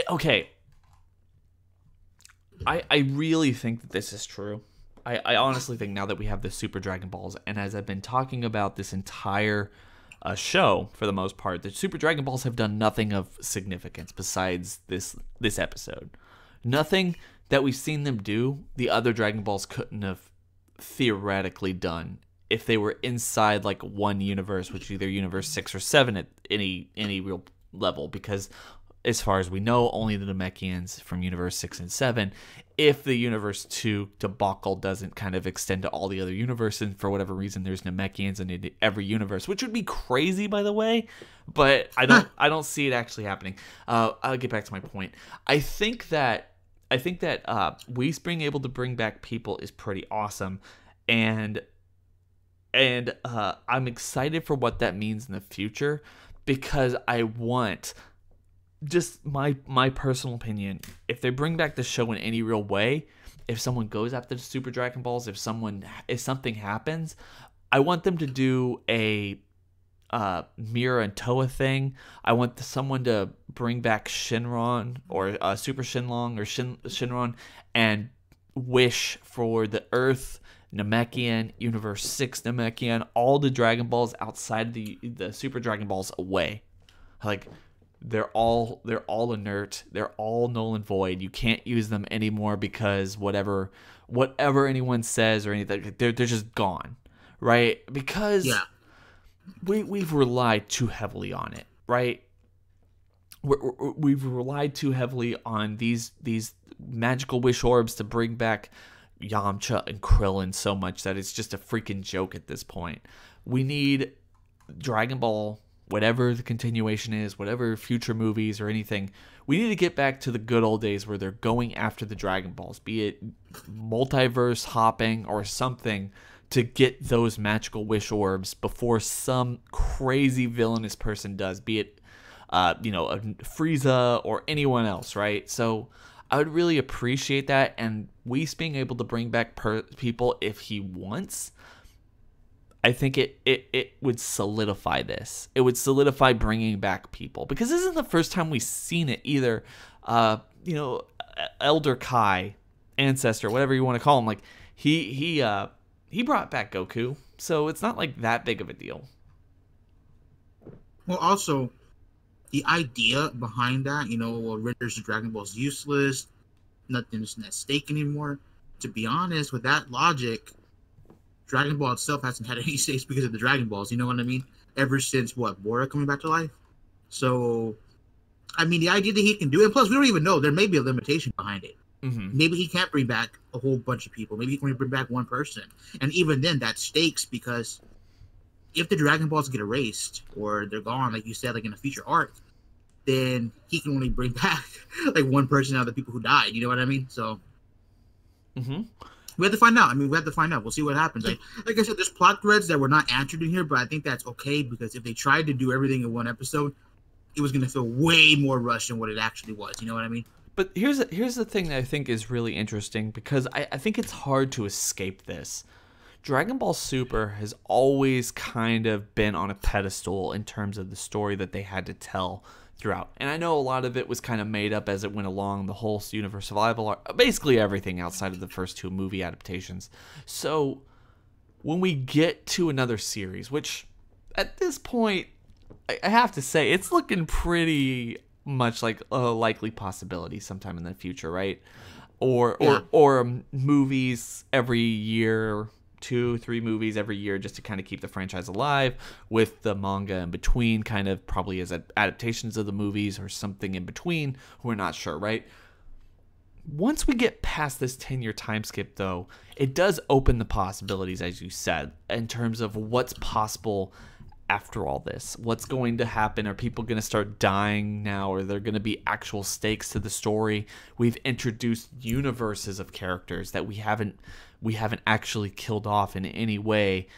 Okay. I really think that this is true. I honestly think now that we have the Super Dragon Balls, and as I've been talking about this entire show, for the most part, the Super Dragon Balls have done nothing of significance besides this episode. Nothing that we've seen them do, the other Dragon Balls couldn't have theoretically done if they were inside like one universe, which is either Universe 6 or 7 at any real level, because as far as we know, only the Namekians from Universe 6 and 7, if the Universe 2 debacle doesn't kind of extend to all the other universes, and for whatever reason there's Namekians in every universe, which would be crazy, by the way, but I don't see it actually happening. I'll get back to my point. I think that Whis being able to bring back people is pretty awesome, and I'm excited for what that means in the future, because I want, just my personal opinion, if they bring back the show in any real way, if someone goes after the Super Dragon Balls, if something happens, I want them to do a Mira and Toa thing. I want someone to bring back Shenron or Super Shenlong or Shenron and wish for the Earth Namekian, Universe 6 Namekian, all the Dragon Balls outside the Super Dragon Balls away. Like, they're all inert. They're all null and void. You can't use them anymore because whatever anyone says or anything, they're just gone, right? Because we've relied too heavily on it, right? we've relied too heavily on these magical wish orbs to bring back Yamcha and Krillin so much that it's just a freaking joke at this point. We need Dragon Ball, whatever the continuation is, whatever future movies or anything, we need to get back to the good old days where they're going after the Dragon Balls, be it multiverse hopping or something, to get those magical wish orbs before some crazy villainous person does, be it a Frieza or anyone else, right? So I would really appreciate that, and Whis being able to bring back people if he wants. I think it would solidify this. It would solidify bringing back people, because this isn't the first time we've seen it either. Elder Kai, ancestor, whatever you want to call him, like he brought back Goku, so it's not like that big of a deal. Well, also, the idea behind that, renders the Dragon Ball's useless, nothing's at stake anymore. To be honest, with that logic, Dragon Ball itself hasn't had any stakes because of the Dragon Balls, you know what I mean? Ever since, Bora coming back to life? So, I mean, the idea that he can do it, and plus, we don't even know, there may be a limitation behind it. Mm-hmm. Maybe he can't bring back a whole bunch of people. Maybe he can only bring back one person. And even then, that's stakes, because if the Dragon Balls get erased, or they're gone, like you said, like in a future arc, then he can only bring back like one person out of the people who died. You know what I mean? So we have to find out. We'll see what happens. Like I said, there's plot threads that were not answered in here, but I think that's okay, because if they tried to do everything in one episode, it was going to feel way more rushed than what it actually was. You know what I mean? But here's the thing that I think is really interesting, because I think it's hard to escape this. Dragon Ball Super has always kind of been on a pedestal in terms of the story that they had to tell throughout. And I know a lot of it was kind of made up as it went along, the whole universe survival, basically everything outside of the first two movie adaptations. So when we get to another series, which at this point, I have to say, it's looking pretty much like a likely possibility sometime in the future, right? Or movies every year, 2-3 movies every year, just to kind of keep the franchise alive, with the manga in between, kind of probably as adaptations of the movies or something in between. We're not sure, right? Once we get past this 10-year time skip, though, it does open the possibilities, as you said, in terms of what's possible after all this. What's going to happen? Are people going to start dying now? Are there going to be actual stakes to the story? We've introduced universes of characters that we haven't actually killed off in any way.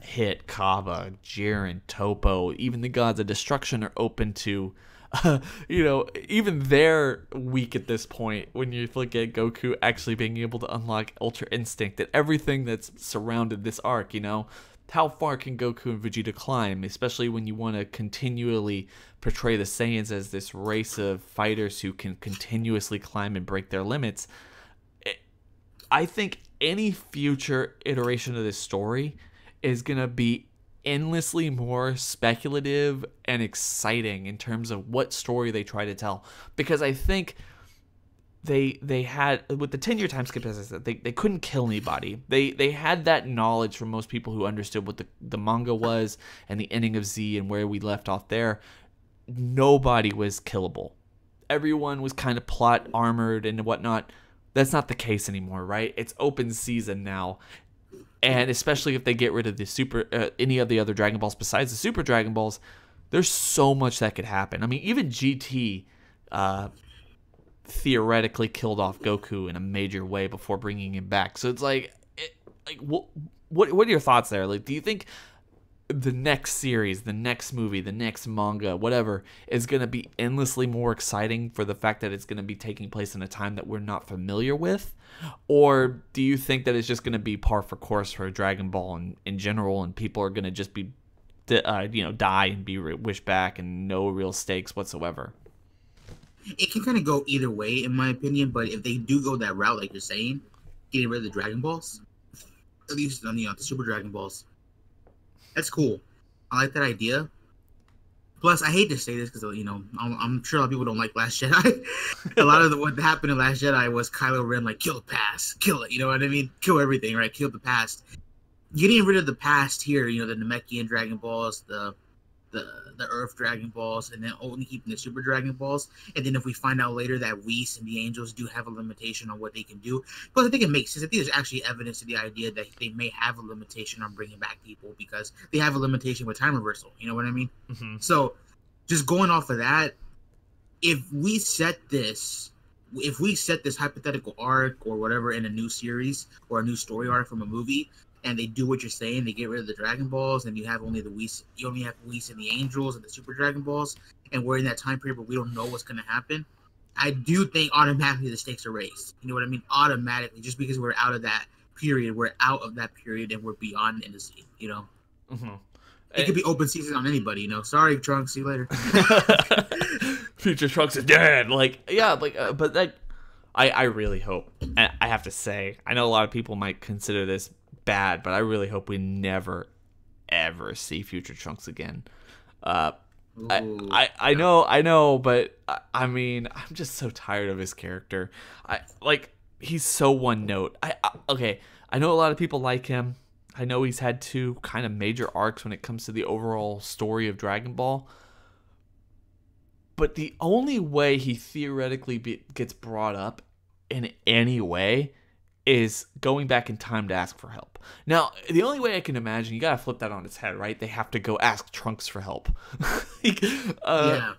Hit, Cabba, Jiren, Topo, even the gods of destruction are open to, even they're weak at this point when you look at Goku actually being able to unlock Ultra Instinct and everything that's surrounded this arc, How far can Goku and Vegeta climb, especially when you want to continually portray the Saiyans as this race of fighters who can continuously climb and break their limits? I think any future iteration of this story is going to be endlessly more speculative and exciting in terms of what story they try to tell. Because I think they had, with the 10-year time skip, as I said, they couldn't kill anybody. They had that knowledge from most people who understood what the manga was and the ending of Z and where we left off there. Nobody was killable. Everyone was kind of plot armored and whatnot. That's not the case anymore, right? It's open season now. And especially if they get rid of the any of the other Dragon Balls besides the Super Dragon Balls, there's so much that could happen. I mean, even GT theoretically killed off Goku in a major way before bringing him back. So it's what are your thoughts there? Like, do you think the next series, the next movie, the next manga, whatever, is going to be endlessly more exciting for the fact that it's going to be taking place in a time that we're not familiar with? Or do you think that it's just going to be par for course for Dragon Ball in general, and people are going to just be, die and be wished back and no real stakes whatsoever? It can kind of go either way, in my opinion, but if they do go that route, like you're saying, getting rid of the Dragon Balls, at least on the Super Dragon Balls, that's cool. I like that idea. Plus, I hate to say this because, I'm sure a lot of people don't like Last Jedi. A lot of what happened in Last Jedi was Kylo Ren, kill the past, kill it, you know what I mean? Kill everything, right? Kill the past. Getting rid of the past here, the Namekian Dragon Balls, the the Earth Dragon Balls, and then only keeping the Super Dragon Balls. And then if we find out later that Whis and the Angels do have a limitation on what they can do, because I think it makes sense. I think there's actually evidence to the idea that they may have a limitation on bringing back people because they have a limitation with time reversal. You know what I mean? Mm-hmm. So just going off of that, if we set this hypothetical arc or whatever in a new series or a new story arc from a movie, and they do what you're saying, they get rid of the Dragon Balls, and you have only Whis and the Angels and the Super Dragon Balls, and we're in that time period where we don't know what's going to happen, I do think automatically the stakes are raised. You know what I mean? Automatically, just because we're out of that period, and we're beyond Industry, you know? Mm-hmm. It could be open season on anybody, you know? Sorry, Trunks, see you later. Future Trunks is dead. But like, I really hope, and I have to say, I know a lot of people might consider this bad, but I really hope we never, ever see Future Trunks again. I know, but I mean, I'm just so tired of his character. He's so one note. Okay, I know a lot of people like him. I know he's had 2 kind of major arcs when it comes to the overall story of Dragon Ball. But the only way he theoretically gets brought up in any way is going back in time to ask for help. Now, the only way I can imagine, you gotta flip that on its head, right? They have to go ask Trunks for help,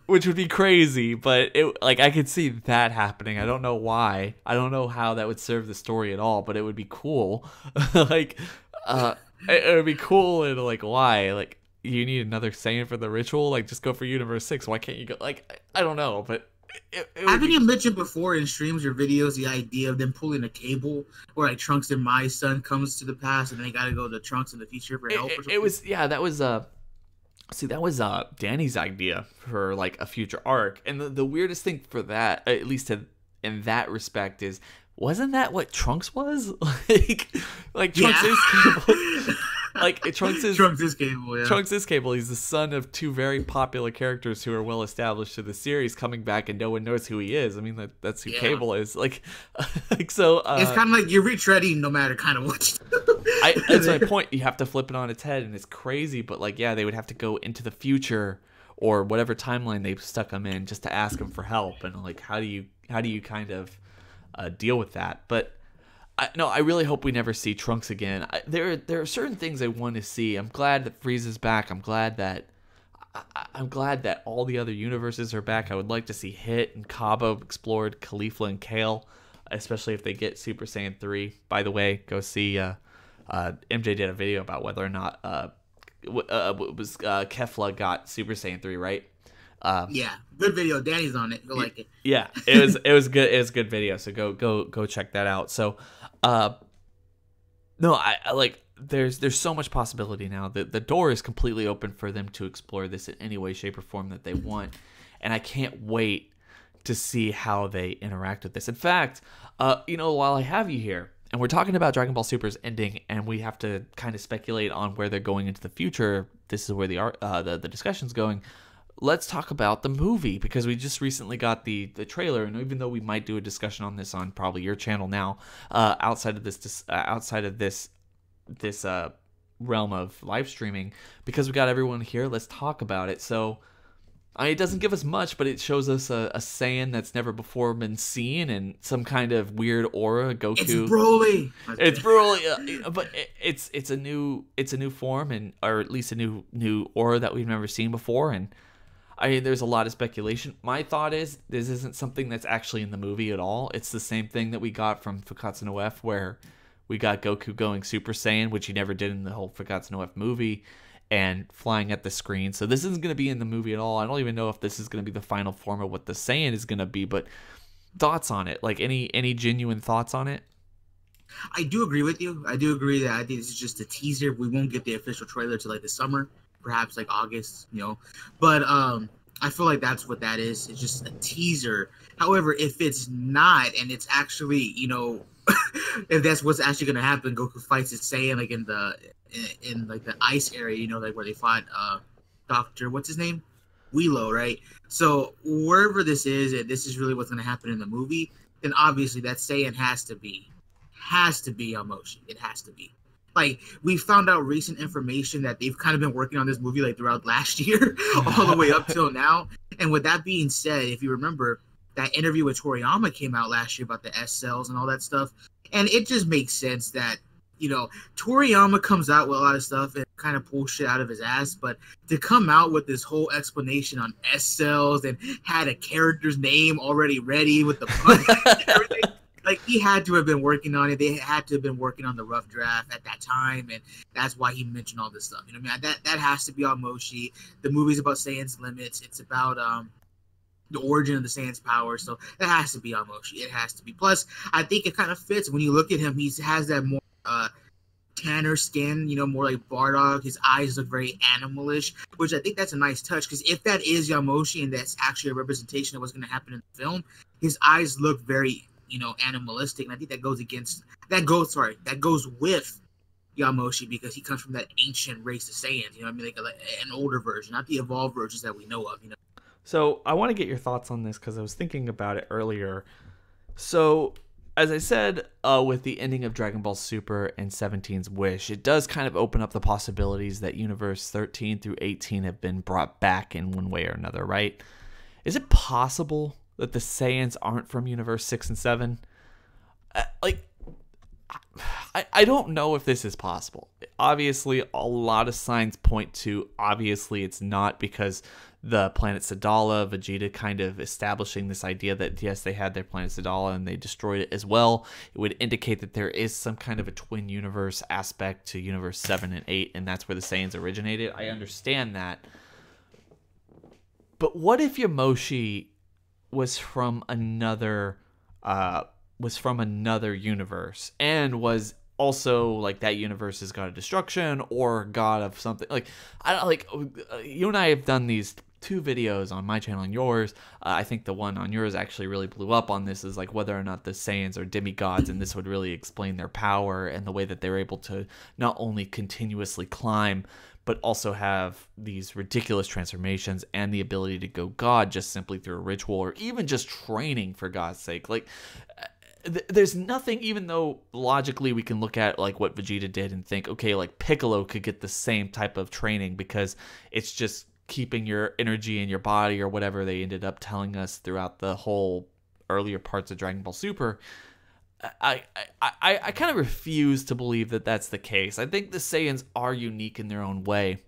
which would be crazy. But I could see that happening. I don't know why. I don't know how that would serve the story at all. But it would be cool. It would be cool. And why? You need another Saiyan for the ritual? Just go for Universe 6. Why can't you go? I don't know, but haven't you mentioned before in streams or videos the idea of them pulling a cable where Trunks and my son comes to the past and they gotta go to Trunks in the future for help or something? That was Danny's idea for a future arc. And the weirdest thing for that, at least in that respect, is wasn't that what Trunks was? Trunks is Cable. Trunks is Cable, yeah. Trunks is Cable. He's the son of 2 very popular characters who are well established to the series coming back, and no one knows who he is. I mean, that's who Cable is. So it's kind of you're retreading no matter kind of what you do. That's my point. You have to flip it on its head, and it's crazy, but they would have to go into the future or whatever timeline they stuck him in just to ask him for help. And how do you kind of deal with that? But I really hope we never see Trunks again. There are certain things I want to see. I'm glad that Frieza's back. I'm glad that all the other universes are back. I would like to see Hit and Cabba explored, Khalifa and Kale, especially if they get Super Saiyan 3. By the way, go see MJ did a video about whether or not Kefla got Super Saiyan 3, right? Good video. Danny's on it. You'll like it. Yeah, it was good. It was a good video. So go check that out. So, no, there's so much possibility now. The door is completely open for them to explore this in any way, shape, or form that they want, and I can't wait to see how they interact with this. In fact, while I have you here, and we're talking about Dragon Ball Super's ending, and we have to kind of speculate on where they're going into the future. This is where the discussion's going. Let's talk about the movie, because we just recently got the trailer, and even though we might do a discussion on this on probably your channel now, outside of this realm of live streaming, because we got everyone here, let's talk about it. So it doesn't give us much, but it shows us a Saiyan that's never before been seen, and some kind of weird aura. Goku. It's Broly, but it's a new form, or at least a new aura that we've never seen before. And there's a lot of speculation. My thought is this isn't something that's actually in the movie at all. It's the same thing that we got from Fukkatsu no F, where we got Goku going Super Saiyan, which he never did in the whole Fukkatsu no F movie, and flying at the screen. So this isn't going to be in the movie at all. I don't even know if this is going to be the final form of what the Saiyan is going to be, but thoughts on it? Any genuine thoughts on it? I do agree with you. I do agree that I think this is just a teaser. We won't get the official trailer till the summer, perhaps August, But I feel like that's what that is. It's just a teaser. However, if it's not, and it's actually, if that's what's actually going to happen, Goku fights his Saiyan in the ice area, where they fought Dr. what's his name? Willow, right? So wherever this is, and this is really what's going to happen in the movie, then obviously that Saiyan has to be on motion. It has to be. like we found out recent information that they've kind of been working on this movie like throughout last year, all the way up till now. And with that being said, if you remember, that interview with Toriyama came out last year about the S cells and all that stuff, and it just makes sense that Toriyama comes out with a lot of stuff and kind of pulls shit out of his ass, but to come out with this whole explanation on S cells and had a character's name already ready with the and everything. Like, he had to have been working on it. They had to have been working on the rough draft at that time, and that's why he mentioned all this stuff. You know what I mean? That has to be on Moshi. The movie's about Saiyan's limits. It's about the origin of the Saiyan's power, so that has to be on Moshi. It has to be. Plus, I think it kind of fits when you look at him. He has that more tanner skin, more like Bardock. His eyes look very animalish, which I think that's a nice touch, because if that is Yamoshi and that's actually a representation of what's going to happen in the film, his eyes look very animalistic, and I think that goes with Yamoshi, because he comes from that ancient race of Saiyans, I mean, like an older version, not the evolved versions that we know of, So I want to get your thoughts on this, because I was thinking about it earlier. So, as I said, with the ending of Dragon Ball Super and 17's Wish, it does kind of open up the possibilities that Universe 13 through 18 have been brought back in one way or another, right? Is it possible that the Saiyans aren't from Universe 6 and 7? I don't know if this is possible. Obviously, a lot of signs point to obviously it's not, because the planet Sadala, Vegeta kind of establishing this idea that yes, they had their planet Sadala and they destroyed it as well. It would indicate that there is some kind of a twin universe aspect to Universe 7 and 8, and that's where the Saiyans originated. I understand that. But what if Yamoshi was from another universe, and was also like that universe's god of destruction or god of something? Like, you and I have done these 2 videos on my channel and yours. I think the one on yours actually really blew up on this, is like whether or not the Saiyans are demigods, and this would really explain their power and the way that they're able to not only continuously climb, but also have these ridiculous transformations and the ability to go God just simply through a ritual, or even just training, for God's sake. Like, there's nothing, even though logically we can look at like what Vegeta did and think, okay, like Piccolo could get the same type of training, because it's just keeping your energy in your body, or whatever they ended up telling us throughout the whole earlier parts of Dragon Ball Super. I kind of refuse to believe that that's the case. I think the Saiyans are unique in their own way,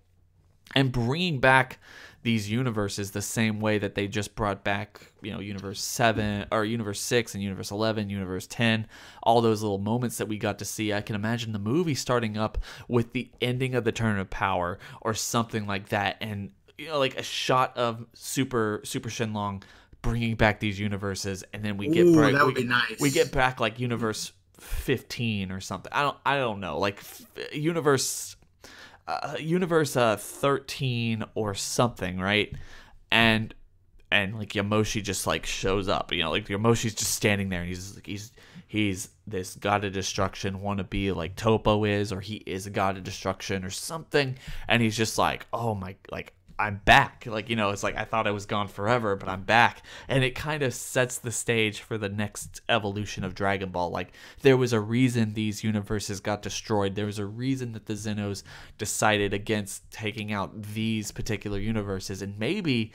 and bringing back these universes the same way that they just brought back, Universe 7 or Universe 6 and Universe 11, Universe 10, all those little moments that we got to see. I can imagine the movie starting up with the ending of the Tournament of Power or something like that, and like a shot of Super Shenlong bringing back these universes, and then we get nice. We get back like Universe 15 or something. I don't know, like Universe 13 or something, right? And like Yamoshi just like shows up, like Yamoshi's just standing there, and he's this god of destruction wannabe, like Topo is, or he is a god of destruction or something, and he's just like, oh my, like, I'm back. Like, it's like, I thought I was gone forever, but I'm back. And it kind of sets the stage for the next evolution of Dragon Ball. Like, there was a reason these universes got destroyed. There was a reason that the Zenos decided against taking out these particular universes. And maybe,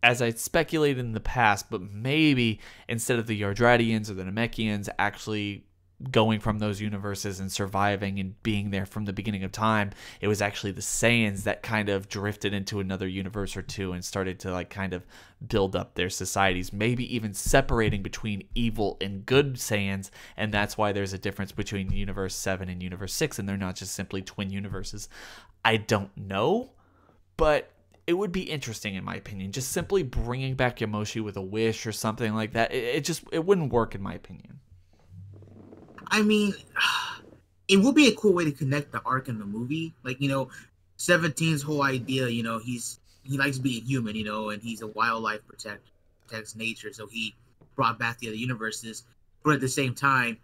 as I speculated in the past, but maybe instead of the Yardratians or the Namekians actually going from those universes and surviving and being there from the beginning of time, it was actually the Saiyans that kind of drifted into another universe or two and started to like kind of build up their societies, maybe even separating between evil and good Saiyans, and that's why there's a difference between Universe 7 and Universe 6, and they're not just simply twin universes. I don't know, but it would be interesting in my opinion. Just simply bringing back Yamoshi with a wish or something like that, it wouldn't work in my opinion. I mean, it would be a cool way to connect the arc in the movie. Like, 17's whole idea, he likes being human, and he's a wildlife protects nature. So he brought back the other universes, but at the same time,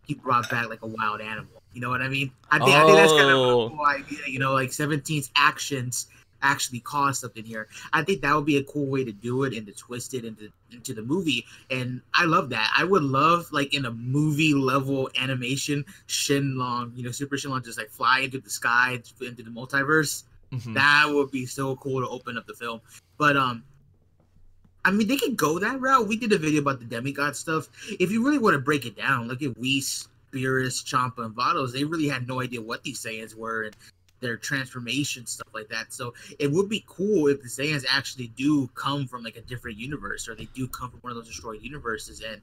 he brought back like a wild animal. You know what I mean? I think that's kind of a cool idea. Like 17's actions actually cause something here. I think that would be a cool way to do it and to twist it into the movie. And I love that. I would love, like, in a movie level animation, Shenlong, Super Shenlong just like fly into the sky, into the multiverse. Mm-hmm. That would be so cool to open up the film. But I mean, they could go that route. We did a video about the demigod stuff. If you really want to break it down, look at Whis, Beerus, Champa, and Vados. They really had no idea what these Saiyans were and their transformation, stuff like that. So it would be cool if the Saiyans actually do come from like a different universe, or they do come from one of those destroyed universes. And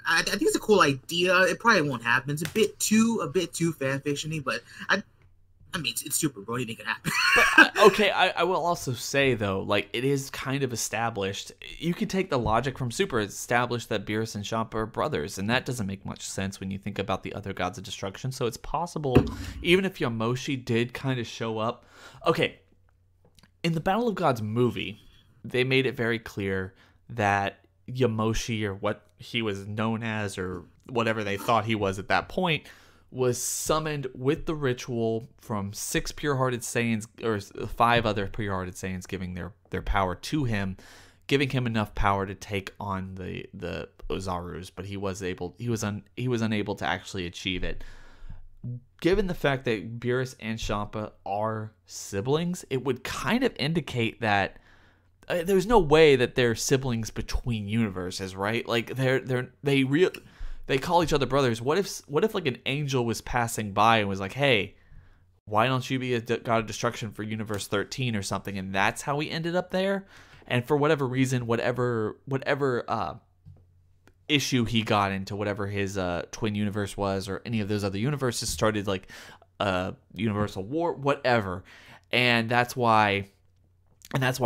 I think it's a cool idea. It probably won't happen. It's a bit too fan fictiony, but I mean, it's super, bro. You think it happen? But, okay, I will also say, though, like, it is kind of established. You could take the logic from Super. It's established that Beerus and Champa are brothers, and that doesn't make much sense when you think about the other gods of destruction. So it's possible, even if Yamoshi did kind of show up. Okay, in the Battle of Gods movie, they made it very clear that Yamoshi, or what he was known as, or whatever they thought he was at that point, was summoned with the ritual from 6 pure-hearted Saiyans, or 5 other pure-hearted Saiyans, giving their power to him, giving him enough power to take on the Ozarus, but he was unable to actually achieve it. Given the fact that Beerus and Champa are siblings, it would kind of indicate that there's no way that they're siblings between universes, right? Like they call each other brothers. What if like an angel was passing by and was like, "Hey, why don't you be a god of destruction for Universe 13 or something?" And that's how we ended up there. And for whatever reason, whatever issue he got into, whatever his twin universe was, or any of those other universes, started like a universal war, whatever. And that's why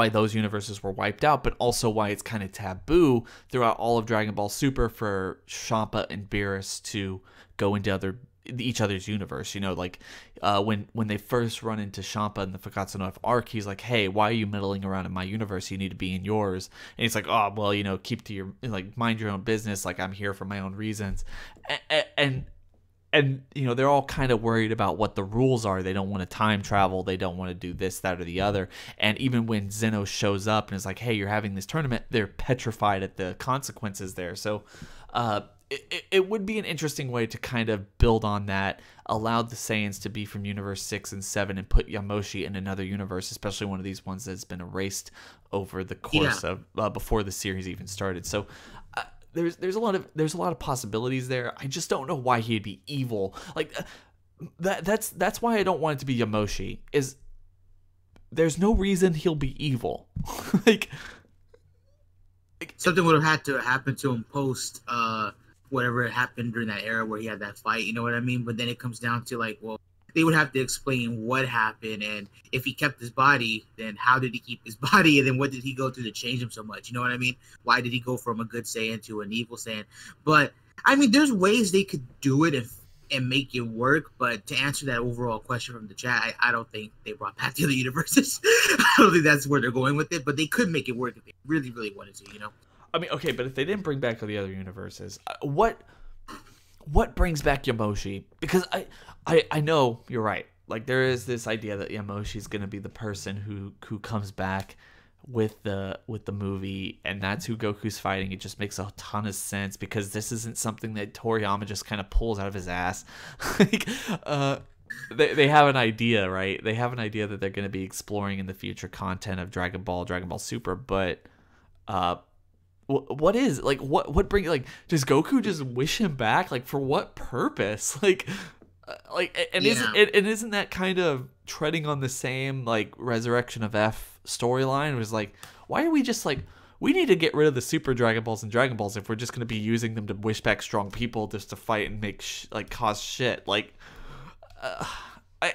those universes were wiped out, but also why it's kind of taboo throughout all of Dragon Ball Super for Champa and Beerus to go into each other's universe. When they first run into Champa in the Fakatsu no F arc, he's like, "Hey, why are you meddling around in my universe? You need to be in yours." And he's like, "Oh, well, keep to your, mind your own business. Like, I'm here for my own reasons." And they're all kind of worried about what the rules are. They don't want to time travel. They don't want to do this, that, or the other. And even when Zeno shows up and is like, "Hey, you're having this tournament," they're petrified at the consequences there. So it would be an interesting way to kind of build on that, allow the Saiyans to be from Universe 6 and 7, and put Yamoshi in another universe, especially one of these ones that's been erased over the course of before the series even started. So there's a lot of possibilities there. I just don't know why he'd be evil. Like that's why I don't want it to be Yamoshi. Is there's no reason he'll be evil. like something would have had to happen to him post whatever happened during that era where he had that fight. You know what I mean? But then it comes down to like, well, they would have to explain what happened, and if he kept his body, then how did he keep his body, and then what did he go through to change him so much? You know what I mean? Why did he go from a good Saiyan to an evil Saiyan? But I mean, there's ways they could do it and make it work. But to answer that overall question from the chat, I don't think they brought back the other universes. I don't think that's where they're going with it. But they could make it work if they really, really wanted to. I mean, okay, but if they didn't bring back the other universes, what brings back Yamoshi? Because I know you're right. Like, there is this idea that Yamoshi is going to be the person who comes back with the movie, and that's who Goku's fighting. It just makes a ton of sense because this isn't something that Toriyama just kind of pulls out of his ass. They have an idea, right? They have an idea that they're going to be exploring in the future content of Dragon Ball Super, but what bring, like, does Goku just wish him back? Like, for what purpose? Isn't that kind of treading on the same, like, Resurrection of F storyline? It was like, why are we just like, we need to get rid of the Super Dragon Balls and Dragon Balls if we're just going to be using them to wish back strong people just to fight and make cause shit. Like,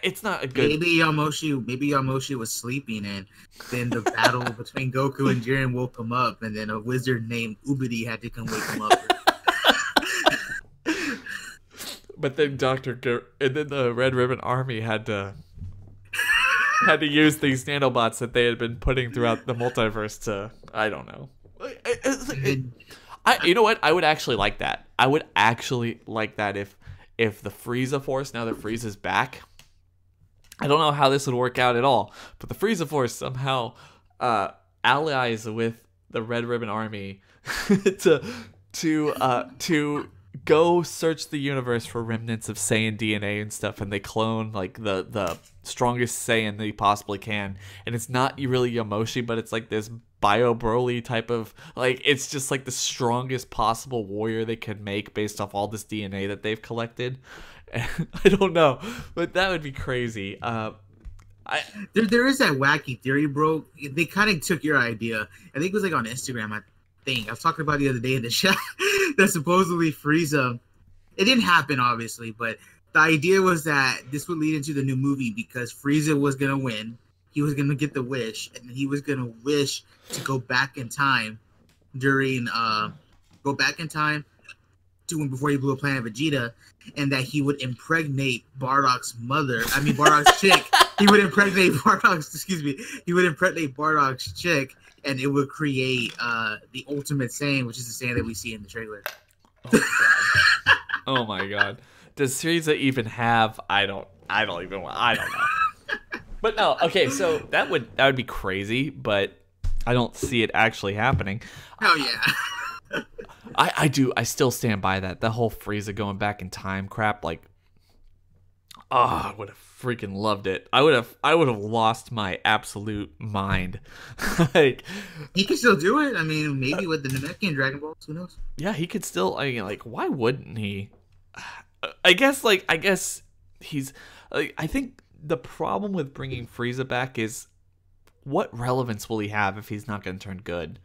it's not a good. Maybe Yamoshi was sleeping, and then the battle between Goku and Jiren woke him up, and then a wizard named Ubidi had to come wake him up. But then and then the Red Ribbon Army had to use these nanobots that they had been putting throughout the multiverse to, I don't know. You know what? I would actually like that. I would actually like that if the Frieza Force, now that Frieza's back, I don't know how this would work out at all, but the Frieza Force somehow allies with the Red Ribbon Army to to go search the universe for remnants of Saiyan DNA and stuff, and they clone like the strongest Saiyan they possibly can. And it's not really Yamoshi, but it's like this Bio Broly type of, like, it's just like the strongest possible warrior they could make based off all this DNA that they've collected. I don't know, but that would be crazy. There is that wacky theory, bro. They kind of took your idea. I think it was like on Instagram. I was talking about it the other day in the chat that supposedly Frieza. It didn't happen, obviously, but the idea was that this would lead into the new movie because Frieza was gonna win. He was gonna get the wish, and he was gonna wish to go back in time to when before he blew a planet Vegeta, and that he would impregnate Bardock's mother. I mean Bardock's chick. He would impregnate Bardock's. He would impregnate Bardock's chick, and it would create the Ultimate Saiyan, which is the Saiyan that we see in the trailer. Oh my god. Does Frieza even have? I don't know. But no, okay, so that would be crazy, but I don't see it actually happening. Oh yeah. I still stand by that. The whole Frieza going back in time crap, like, oh, I would have freaking loved it. I would have lost my absolute mind. Like, he can still do it. I mean, maybe with the Namekian Dragon Balls, who knows? Yeah, he could still. I mean, like, why wouldn't he? I guess he's. I think the problem with bringing Frieza back is, what relevance will he have if he's not going to turn good?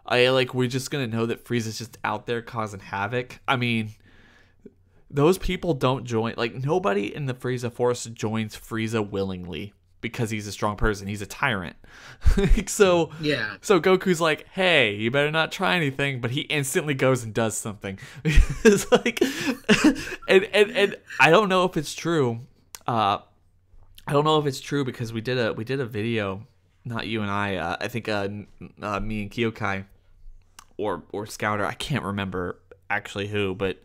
We're just going to know that Frieza's just out there causing havoc. I mean, those people don't join. Like, nobody in the Frieza Force joins Frieza willingly because he's a strong person. He's a tyrant. So Goku's like, hey, you better not try anything, but he instantly goes and does something. It's like, and I don't know if it's true. I don't know if it's true because we did a video, not you and I think me and Kyokai or Scouter, I can't remember actually who, but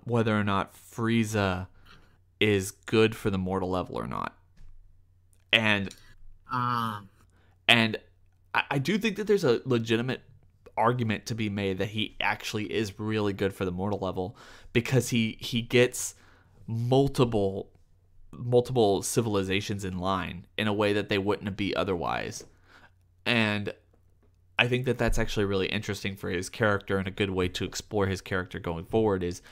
whether or not Frieza is good for the mortal level or not. And I do think that there's a legitimate argument to be made that he actually is really good for the mortal level, because he gets multiple civilizations in line in a way that they wouldn't be otherwise. And I think that that's actually really interesting for his character, and a good way to explore his character going forward is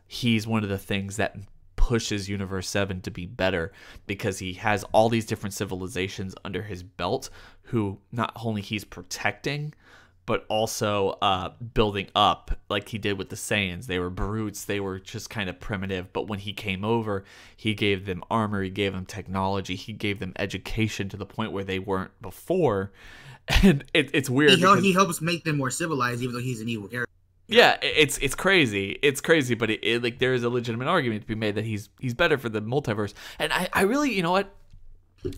he's one of the things that pushes Universe 7 to be better, because he has all these different civilizations under his belt who not only he's protecting, but also building up, like he did with the Saiyans. They were brutes. They were just kind of primitive. But when he came over, he gave them armor. He gave them technology. He gave them education to the point where they weren't before. And it's weird. He helps make them more civilized, even though he's an evil character. Yeah, it's crazy. It's crazy, but like, there is a legitimate argument to be made that he's better for the multiverse. And I really, you know what?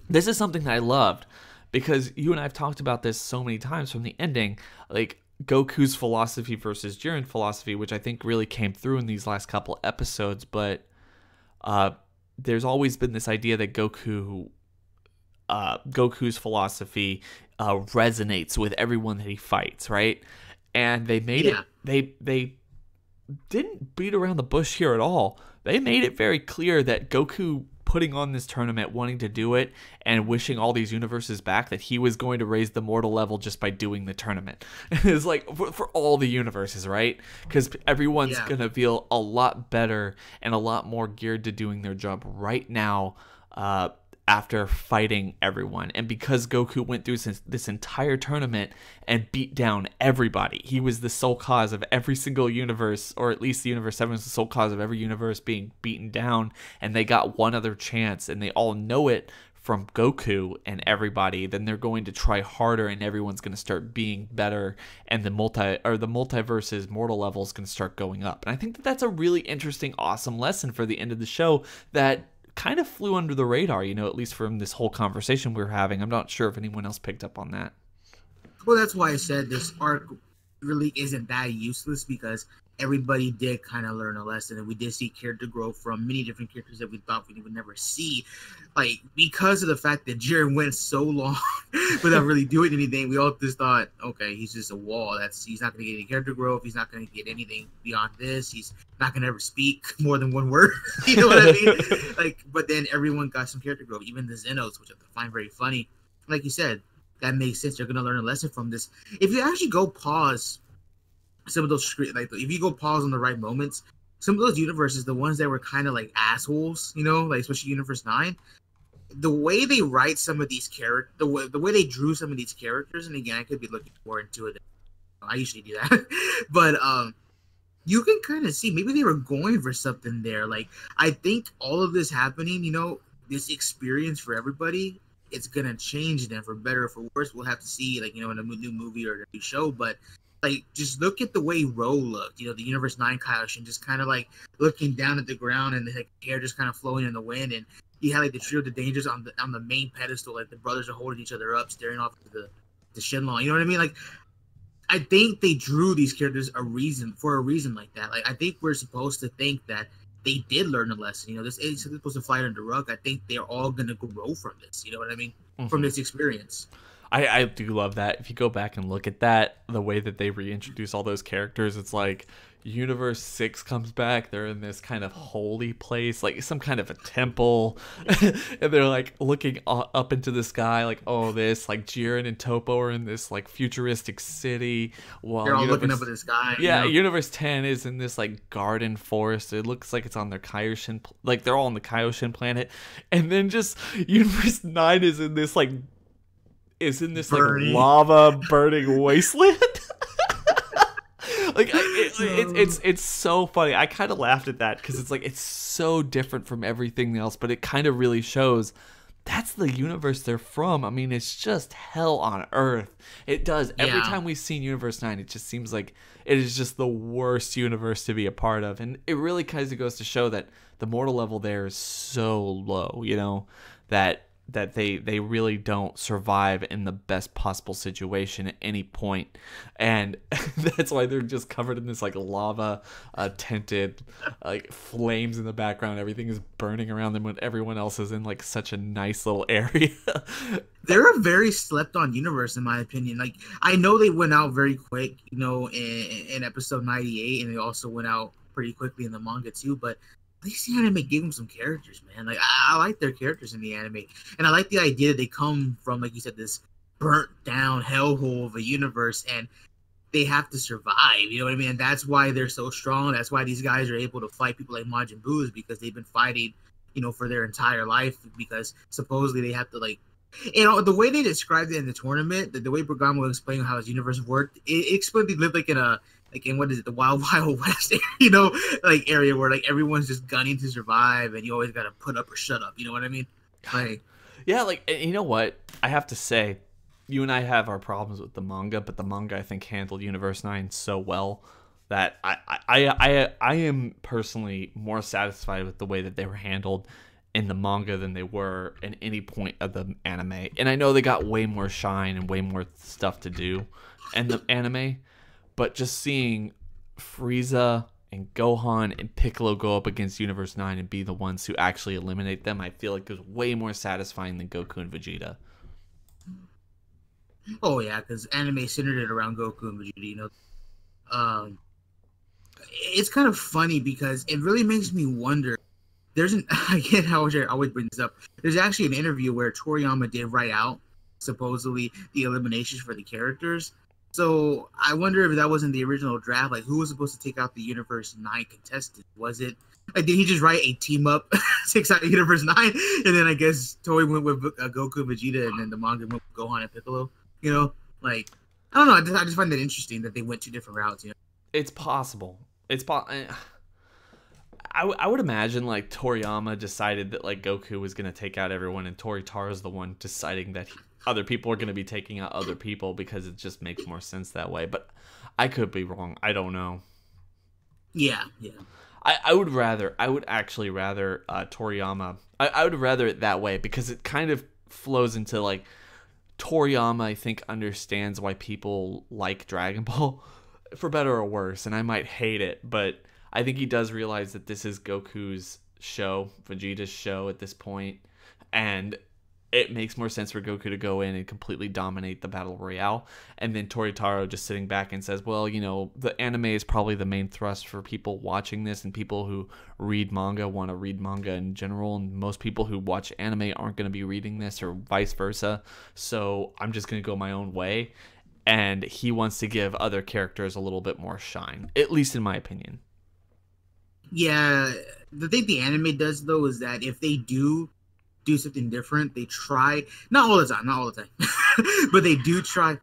This is something that I loved, because you and I have talked about this so many times from the ending, like Goku's philosophy versus Jiren's philosophy, which I think really came through in these last couple episodes. But there's always been this idea that Goku's philosophy resonates with everyone that he fights, right? And they made it. They didn't beat around the bush here at all. They made it very clear that Goku putting on this tournament, wanting to do it, and wishing all these universes back, that he was going to raise the mortal level just by doing the tournament. It's like for all the universes, right? Because everyone's going to feel a lot better and a lot more geared to doing their job right now after fighting everyone. And because Goku went through this entire tournament and beat down everybody, he was the sole cause of every single universe, or at least the Universe 7 was the sole cause of every universe being beaten down, and they got one other chance, and they all know it from Goku and everybody, then they're going to try harder, and everyone's going to start being better, and the multiverse's mortal level is going to start going up. And I think that that's a really interesting, awesome lesson for the end of the show that kind of flew under the radar, at least from this whole conversation we were having. I'm not sure if anyone else picked up on that. Well, that's why I said this arc really isn't that useless, because everybody did kind of learn a lesson, and we did see character growth from many different characters that we thought we would never see. Like, because of the fact that Jiren went so long without really doing anything, we all just thought, okay, he's just a wall. He's not going to get any character growth. He's not going to get anything beyond this. He's not going to ever speak more than one word. You know what I mean? Like, but then everyone got some character growth, even the Zenos, which I find very funny. Like you said, that makes sense. You're going to learn a lesson from this. If you actually go pause some of those, like, if you go pause on the right moments, some of those universes, the ones that were kind of like assholes, you know, like especially Universe 9, the way they write some of these characters, the way they drew some of these characters, and again, I could be looking more into it. I usually do that, but you can kind of see maybe they were going for something there. Like, I think all of this happening, you know, this experience for everybody, it's gonna change them for better or for worse. We'll have to see, like, you know, in a new movie or a new show, but. Like, just look at the way Ro looked, you know, the Universe 9 Kaioshin, just kind of like looking down at the ground and the hair just kind of flowing in the wind. And you had like the trio of the dangers on the main pedestal, like the brothers are holding each other up, staring off to the Shenlong. You know what I mean? Like, I think they drew these characters for a reason like that. Like, I think we're supposed to think that they did learn a lesson. You know, this is supposed to fly under the rug. I think they're all going to grow from this. You know what I mean? Mm-hmm. From this experience. I do love that. If you go back and look at that, the way that they reintroduce all those characters, it's like Universe 6 comes back. They're in this kind of holy place, like some kind of a temple. And they're like looking up into the sky, like, oh, this, like Jiren and Toppo are in this like futuristic city. While they're all looking up at the sky. Yeah, you know? Universe 10 is in this like garden forest. It looks like it's on their Kaioshin, like they're all on the Kaioshin planet. And then just Universe 9 is in this like like lava burning wasteland. Like, it's so funny. I kind of laughed at that because it's like it's so different from everything else, but it kind of really shows that's the universe they're from. I mean, it's just hell on earth. It does. Every time we've seen Universe 9, it just seems like it is just the worst universe to be a part of, and it really kind of goes to show that the mortal level there is so low, you know, that they really don't survive in the best possible situation at any point. And that's why they're just covered in this like lava tinted like flames in the background. Everything is burning around them when everyone else is in like such a nice little area. They're a very slept on universe in my opinion. Like, I know they went out very quick, you know, in episode 98, and they also went out pretty quickly in the manga too, but at least the anime gave them some characters, man. Like, I like their characters in the anime. And I like the idea that they come from, like you said, this burnt down hellhole of a universe, and they have to survive. You know what I mean? And that's why they're so strong. That's why these guys are able to fight people like Majin Buu, is because they've been fighting, you know, for their entire life, because supposedly they have to, like, you know, the way they described it in the tournament, the way Bergamo explained how his universe worked, it explained they lived like in what is it, the Wild West, you know, like area where like everyone's just gunning to survive, and you always got to put up or shut up. You know what I mean? Like, yeah, like, you know what? I have to say, you and I have our problems with the manga, but the manga I think handled Universe 9 so well that I am personally more satisfied with the way that they were handled in the manga than they were in any point of the anime. And I know they got way more shine and way more stuff to do in the anime. But just seeing Frieza and Gohan and Piccolo go up against Universe 9 and be the ones who actually eliminate them, I feel like it was way more satisfying than Goku and Vegeta. Oh yeah, because anime centered it around Goku and Vegeta. You know, it's kind of funny because it really makes me wonder. There's again, I always bring this up. There's actually an interview where Toriyama did write out supposedly the eliminations for the characters. So I wonder if that wasn't the original draft. Like, who was supposed to take out the Universe 9 contestant? Was it, like, did he just write a team up, takes out Universe 9, and then I guess Toei went with Goku and Vegeta, and then the manga went with Gohan and Piccolo? You know, like, I don't know. I just find that interesting that they went two different routes. You know, it's possible. I would imagine like Toriyama decided that like Goku was gonna take out everyone, and Toritara's the one deciding that other people are gonna be taking out other people because it just makes more sense that way. But I could be wrong. I don't know. Yeah. I would actually rather Toriyama. I would rather it that way because it kind of flows into like Toriyama. I think understands why people like Dragon Ball. for better or worse, and I might hate it, but I think he does realize that this is Goku's show, Vegeta's show at this point, and it makes more sense for Goku to go in and completely dominate the Battle Royale. And then Toritaro just sitting back and says, well, you know, the anime is probably the main thrust for people watching this, and people who read manga want to read manga in general, and most people who watch anime aren't going to be reading this, or vice versa. So I'm just going to go my own way. And he wants to give other characters a little bit more shine, at least in my opinion. Yeah, the thing the anime does though is that if they do something different, they try, not all the time, but they do try.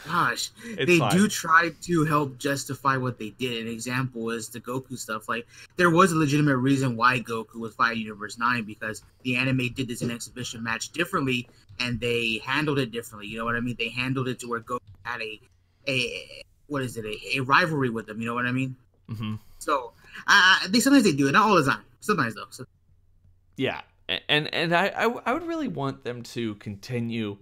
Gosh, they do try to help justify what they did. An example is the Goku stuff. Like, there was a legitimate reason why Goku was fighting Universe 9, because the anime did this in exhibition match differently, and they handled it differently. You know what I mean? They handled it to where Goku had a rivalry with them. You know what I mean? Mm-hmm. So, sometimes they do it, not all the time. Sometimes though. So. Yeah, and I would really want them to continue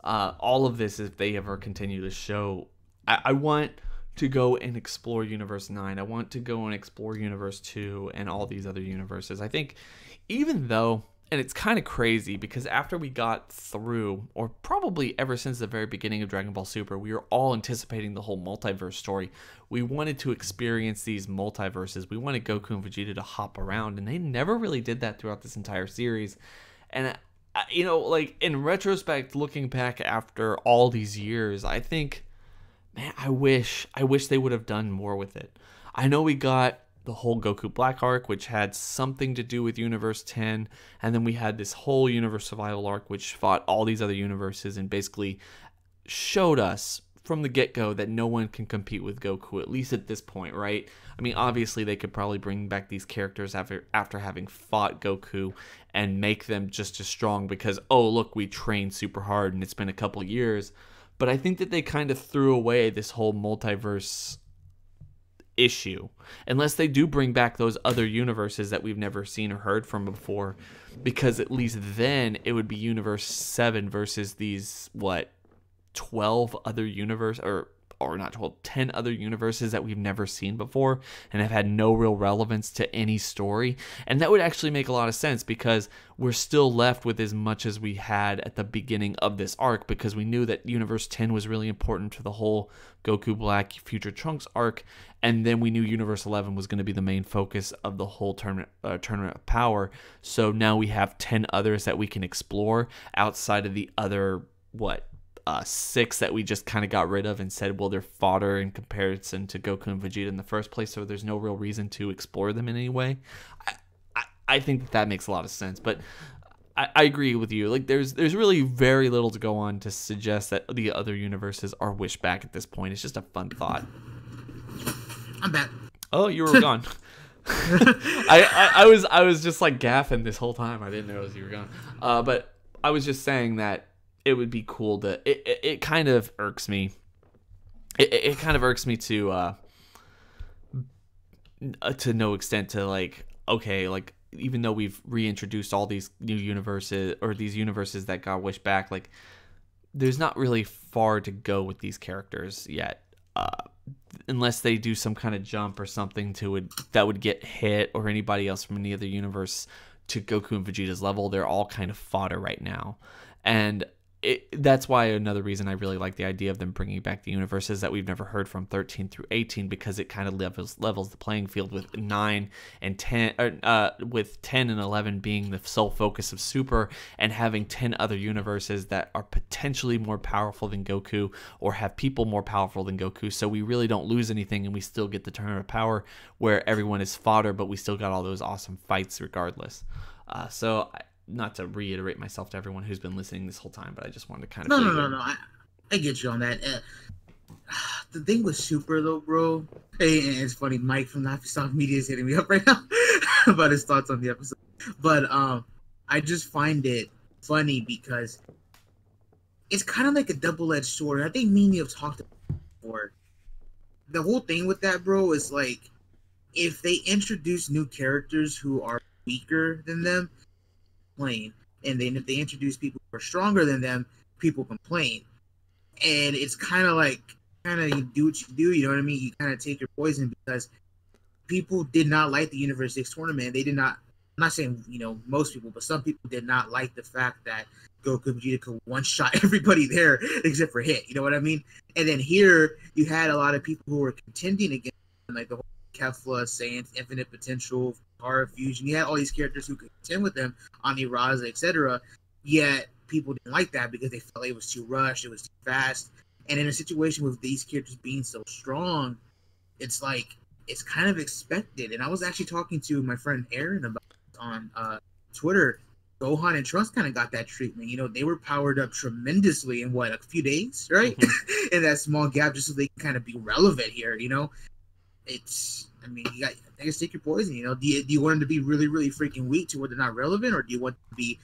all of this if they ever continue the show. I want to go and explore Universe 9. I want to go and explore Universe 2 and all these other universes. I think even though, and it's kind of crazy because after we got through, or probably ever since the very beginning of Dragon Ball Super, we were all anticipating the whole multiverse story. We wanted to experience these multiverses. We wanted Goku and Vegeta to hop around, and they never really did that throughout this entire series. And, you know, like, in retrospect, looking back after all these years, I think, man, I wish they would have done more with it. I know we got the whole Goku Black arc, which had something to do with Universe 10, and then we had this whole Universe Survival arc, which fought all these other universes and basically showed us from the get-go that no one can compete with Goku, at least at this point, right? I mean, obviously they could probably bring back these characters after having fought Goku and make them just as strong because, oh, look, we trained super hard and it's been a couple years. But I think that they kind of threw away this whole multiverse issue, unless they do bring back those other universes that we've never seen or heard from before, because at least then it would be Universe 7 versus these, 12 other universe, or not 12, 10 other universes that we've never seen before and have had no real relevance to any story. And that would actually make a lot of sense because we're still left with as much as we had at the beginning of this arc, because we knew that Universe 10 was really important to the whole Goku Black Future Trunks arc, and then we knew Universe 11 was going to be the main focus of the whole tournament of power. So now we have 10 others that we can explore outside of the other 6 that we just kind of got rid of and said, well, they're fodder in comparison to Goku and Vegeta in the first place, so there's no real reason to explore them in any way. I think that makes a lot of sense, but I agree with you. Like, there's really very little to go on to suggest that the other universes are wished back at this point. It's just a fun thought. I'm back. Oh, you were gone. I was just like gaffing this whole time. I didn't notice you were gone. But I was just saying that it would be cool to. It kind of irks me. It kind of irks me to no extent to like, okay, like, even though we've reintroduced all these new universes, or these universes that got wished back, like, there's not really far to go with these characters yet, unless they do some kind of jump or something that would get hit, or anybody else from any other universe, to Goku and Vegeta's level. They're all kind of fodder right now, and that's why another reason I really like the idea of them bringing back the universes that we've never heard from 13 through 18, because it kind of levels the playing field with 9 and 10, with 10 and 11 being the sole focus of Super, and having 10 other universes that are potentially more powerful than Goku, or have people more powerful than Goku, so we really don't lose anything and we still get the tournament of power where everyone is fodder, but we still got all those awesome fights regardless. Not to reiterate myself to everyone who's been listening this whole time, but I just wanted to kind of... No. I get you on that. The thing with Super, though, bro... Hey, and it's funny, Mike from Nafi Soft Media is hitting me up right now about his thoughts on the episode. But I just find it funny because it's kind of like a double-edged sword. I think me and you have talked about it before. The whole thing with that, bro, is like, if they introduce new characters who are weaker than them, complain, and then if they introduce people who are stronger than them, people complain. and it's kind of like you do what you do. You know what I mean? You kind of take your poison because people did not like the Universe 6 tournament. They did not. I'm not saying most people, but some people did not like the fact that Goku and Vegeta could one shot everybody there except for Hit. You know what I mean? And then here you had a lot of people who were contending against like the whole Kefla, Saiyans, Infinite Potential, Power Fusion. You had all these characters who could contend with them, Ani Raza, etc. Yet people didn't like that because they felt it was too rushed, it was too fast. And in a situation with these characters being so strong, it's like it's kind of expected. And I was actually talking to my friend Aaron about it on Twitter. Gohan and Trunks kind of got that treatment. They were powered up tremendously in a few days, right? Mm-hmm. In that small gap, just so they can kind of be relevant here. I guess take your poison. Do you want them to be really, really freaking weak to where they're not relevant, or do you want them to be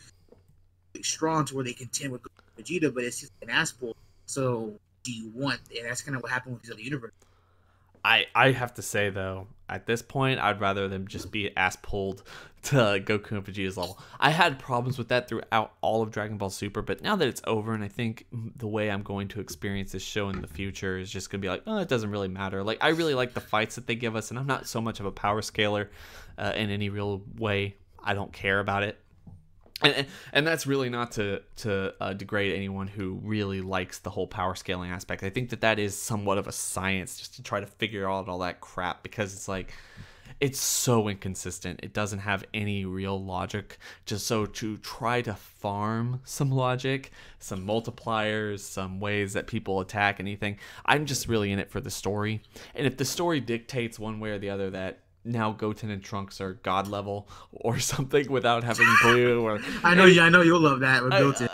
strong to where they contend with Vegeta, but it's just an ass pull? So do you want? And that's kind of what happened with these other universes. I have to say, though, at this point, I'd rather them just be ass pulled to Goku and Vegeta's level. I had problems with that throughout all of Dragon Ball Super, but now that it's over, and I think the way I'm going to experience this show in the future is just going to be like, oh, it doesn't really matter. Like, I really like the fights that they give us, and I'm not so much of a power scaler in any real way. I don't care about it. And that's really not to degrade anyone who really likes the whole power scaling aspect. I think that is somewhat of a science just to try to figure out all that crap, because it's like it's so inconsistent. It doesn't have any real logic. Just so to try to farm some logic, some multipliers, some ways that people attack anything, I'm just really in it for the story. And if the story dictates one way or the other that now Goten and Trunks are god level or something without having blue, or I know you'll love that with Goten.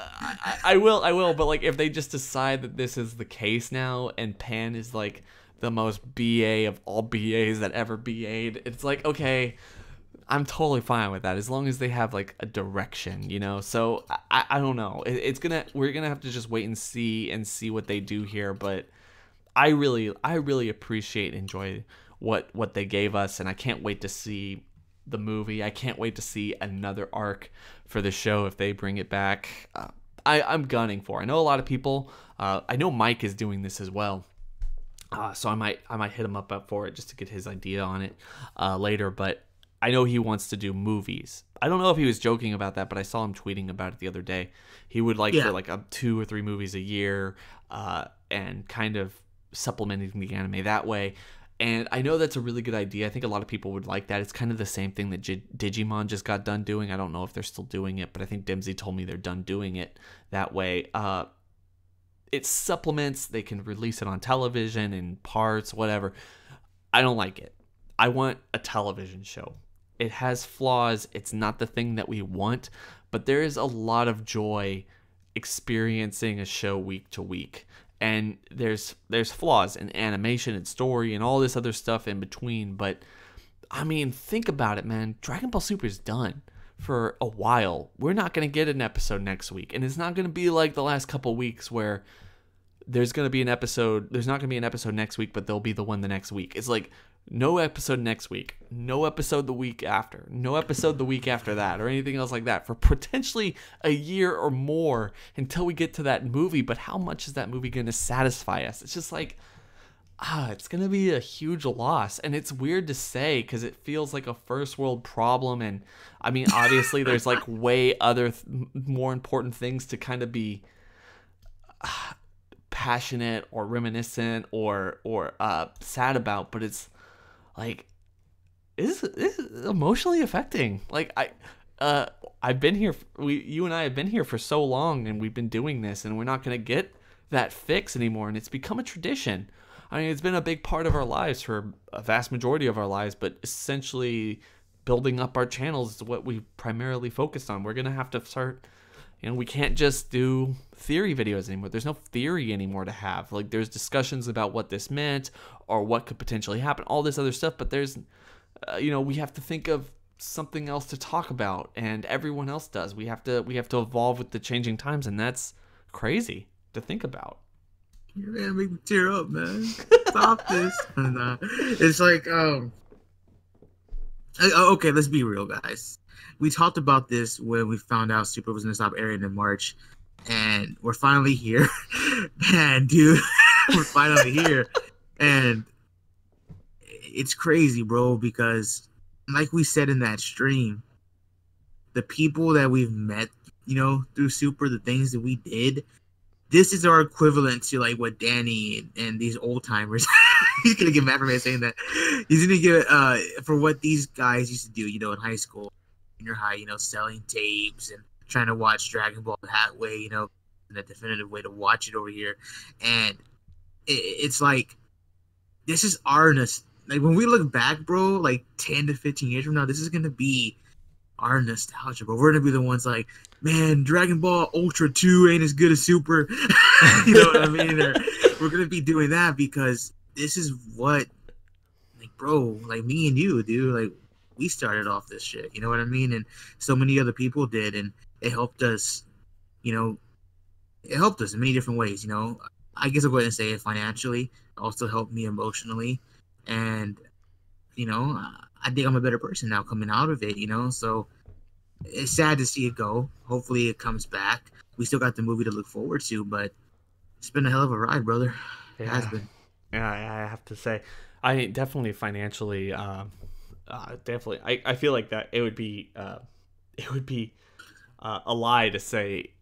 I will, but like if they just decide that this is the case now and Pan is like the most BA of all BAs that ever BA'd, it's like, okay, I'm totally fine with that as long as they have like a direction, So I don't know. We're gonna have to just wait and see what they do here, but I really appreciate and enjoy what they gave us, and I can't wait to see the movie. I can't wait to see another arc for the show if they bring it back. I'm gunning for. I know a lot of people. I know Mike is doing this as well, so I might hit him up for it just to get his idea on it later. But I know he wants to do movies. I don't know if he was joking about that, but I saw him tweeting about it the other day. He would like for like 2 or 3 movies a year, and kind of supplementing the anime that way. And I know that's a really good idea. I think a lot of people would like that. It's kind of the same thing that Digimon just got done doing. I don't know if they're still doing it, but I think Dempsey told me they're done doing it that way. It supplements. They can release it on television in parts, whatever. I don't like it. I want a television show. It has flaws. It's not the thing that we want, but there is a lot of joy experiencing a show week to week. And there's flaws in animation and story and all this other stuff in between. But, I mean, think about it, man. Dragon Ball Super is done for a while. We're not going to get an episode next week. And it's not going to be like the last couple weeks where there's going to be an episode. There's not going to be an episode next week, but there'll be the one the next week. It's like no episode next week, no episode the week after, no episode the week after that, or anything else like that for potentially a year or more until we get to that movie. But how much is that movie going to satisfy us? It's just like, it's going to be a huge loss. And it's weird to say because it feels like a first world problem. And I mean, obviously there's like way other more important things to kind of be passionate or reminiscent or sad about, but it's like this is emotionally affecting. Like I've been here. You and I have been here for so long, and we've been doing this, and we're not going to get that fix anymore. And it's become a tradition. I mean, it's been a big part of our lives for a vast majority of our lives, but essentially building up our channels is what we primarily focused on. We're going to have to start. We can't just do theory videos anymore. There's no theory anymore to have. Like, there's discussions about what this meant or what could potentially happen, all this other stuff. But there's, we have to think of something else to talk about, and everyone else does. We have to evolve with the changing times, and that's crazy to think about. You're gonna make me tear up, man. Stop this. And, it's like, okay, let's be real, guys. We talked about this when we found out Super was going to stop airing in March. and we're finally here. Man, dude, we're finally here, and it's crazy, bro. Because like we said in that stream, the people that we've met, through Super, the things that we did, this is our equivalent to like what Danny and these old timers. He's gonna get mad for me saying that. He's gonna get for what these guys used to do, in high school, junior high, selling tapes and trying to watch Dragon Ball that way, in a definitive way to watch it over here. And it's like, this is our like when we look back, bro, like 10 to 15 years from now, this is gonna be our nostalgia, but we're gonna be the ones like, man, Dragon Ball Ultra 2 ain't as good as Super. You know what I mean? Or we're gonna be doing that because this is what, like, bro, like me and you, dude, like we started off this shit. You know what I mean? And so many other people did, and it helped us. It helped us in many different ways. I guess I'll go ahead and say it financially. It also helped me emotionally, and I think I'm a better person now coming out of it, so it's sad to see it go. Hopefully it comes back. We still got the movie to look forward to, but it's been a hell of a ride, brother. It has been. Yeah, I have to say, I definitely financially, definitely, I feel like that it would be a lie to say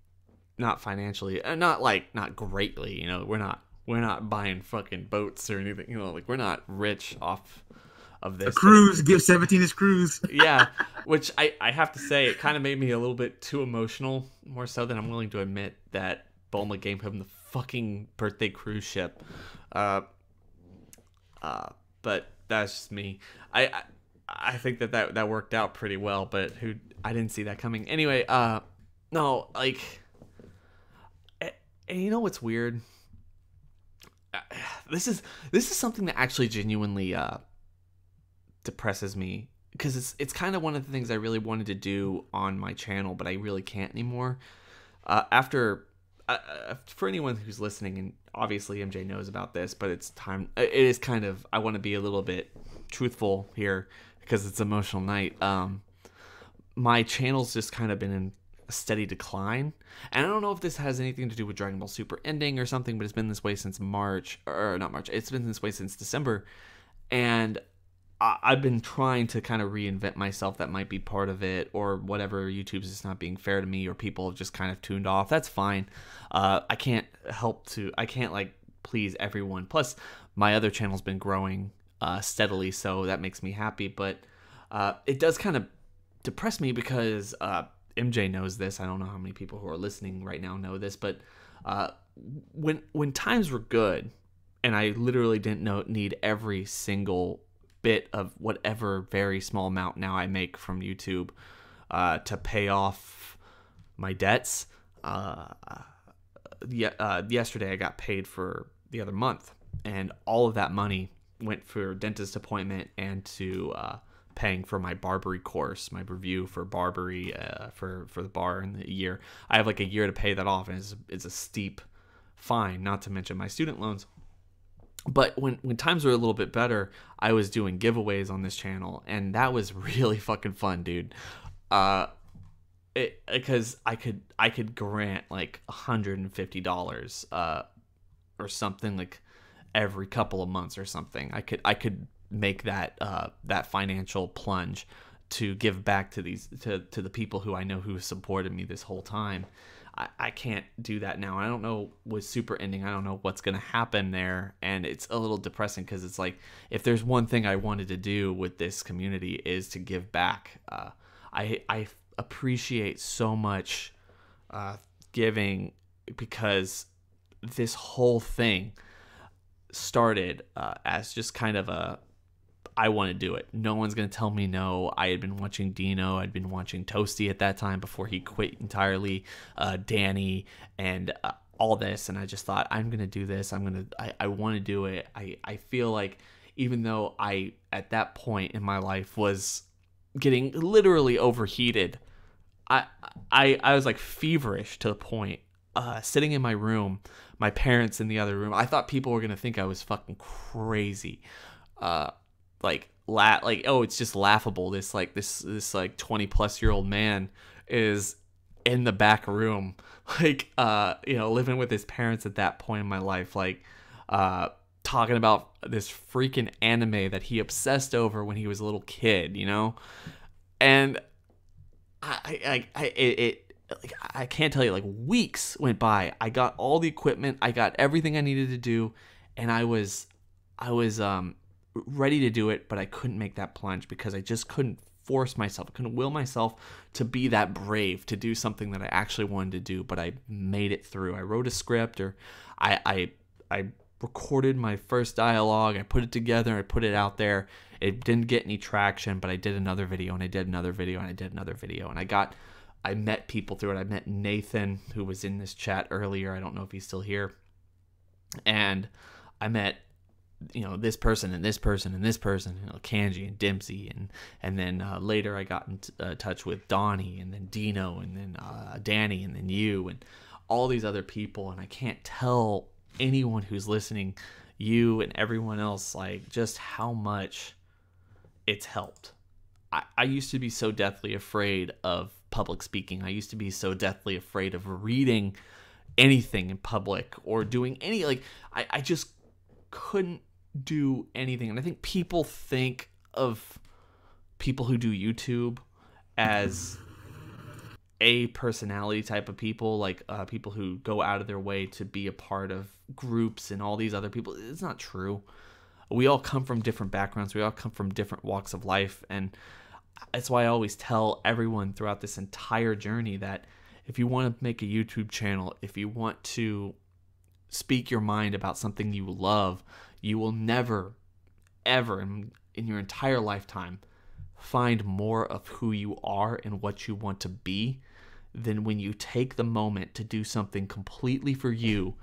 not financially, not greatly, we're not buying fucking boats or anything, like we're not rich off of this. A cruise, give 17 his cruise. Yeah, which I have to say, it kind of made me a little bit too emotional, more so than I'm willing to admit, that Bulma gave him the fucking birthday cruise ship. But that's just me. I think that worked out pretty well, but I didn't see that coming. Anyway, no, like, and you know what's weird? This is something that actually genuinely depresses me, because it's kind of one of the things I really wanted to do on my channel, but I really can't anymore. For anyone who's listening, and obviously MJ knows about this, but it's time. It is kind of, I want to be a little bit truthful here because it's emotional night. My channel's just kind of been in a steady decline, and I don't know if this has anything to do with Dragon Ball Super ending or something, but it's been this way since March, or not March. It's been this way since December, and I've been trying to kind of reinvent myself. That might be part of it, or whatever. YouTube's just not being fair to me, or people have just kind of tuned off. That's fine. I can't like please everyone. Plus, my other channel's been growing steadily, so that makes me happy. But it does kind of depress me because MJ knows this. I don't know how many people who are listening right now know this, but when times were good, and I literally didn't need every single bit of whatever very small amount now I make from YouTube to pay off my debts. Yesterday I got paid for the other month, and all of that money went for a dentist appointment and to paying for my Barbary course, my review for Barbary for the bar in the year. I have like a year to pay that off, and it's a steep fine, not to mention my student loans. But when times were a little bit better, I was doing giveaways on this channel, and that was really fucking fun, dude. Because I could grant like $150 or something, like every couple of months or something. I could make that financial plunge to give back to the people who I know who supported me this whole time. I can't do that now. I don't know with Super ending. I don't know what's going to happen there. And it's a little depressing because it's like, if there's one thing I wanted to do with this community is to give back. I appreciate so much giving, because this whole thing started as just kind of I want to do it. No one's going to tell me no. I had been watching Dino. I'd been watching Toasty at that time before he quit entirely. Danny and all this. And I just thought, I'm going to do this. I want to do it. I feel like even though I, at that point in my life, was getting literally overheated, I was like feverish to the point, sitting in my room, my parents in the other room. I thought people were going to think I was fucking crazy. Like oh, it's just laughable. This 20 plus year old man is in the back room, like, living with his parents at that point in my life, like, talking about this freaking anime that he obsessed over when he was a little kid, and I can't tell you, like, weeks went by. I got all the equipment, I got everything I needed to do, and I was ready to do it, but I couldn't make that plunge because I just couldn't force myself. I couldn't will myself to be that brave to do something that I actually wanted to do, but I made it through. I wrote a script, or I recorded my first dialogue, I put it together, I put it out there. It didn't get any traction, but I did another video, and I did another video, and I did another video, and I met people through it. I met Nathan, who was in this chat earlier. I don't know if he's still here. And I met, this person and this person and this person, Kanji and Dempsey, and then later I got in touch with Donnie, and then Dino, and then Danny, and then you, and all these other people. And I can't tell anyone who's listening, you and everyone else, like, just how much it's helped. I used to be so deathly afraid of public speaking. I used to be so deathly afraid of reading anything in public or doing any, like, I just couldn't do anything. And I think people think of people who do YouTube as a personality type of people, like people who go out of their way to be a part of groups and all these other people. It's not true. We all come from different backgrounds. We all come from different walks of life. And that's why I always tell everyone throughout this entire journey that if you want to make a YouTube channel, if you want to speak your mind about something you love, you will never, ever in your entire lifetime find more of who you are and what you want to be than when you take the moment to do something completely for you,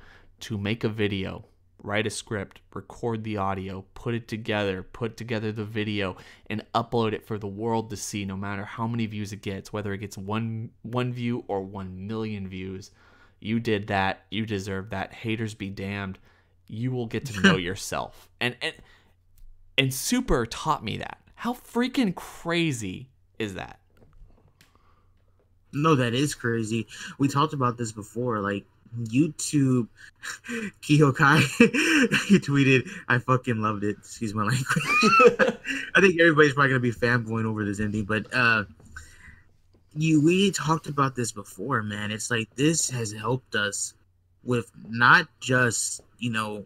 to make a video, write a script, record the audio, put together the video, and upload it for the world to see, no matter how many views it gets, whether it gets one view or 1 million views. You did that. You deserve that. Haters be damned. You will get to know yourself. And Super taught me that. How freaking crazy is that? No, that is crazy. We talked about this before, like, YouTube. Kiyokai, he tweeted, "I fucking loved it." Excuse my language. I think everybody's probably gonna be fanboying over this ending, but we talked about this before, man. It's like this has helped us with not just, I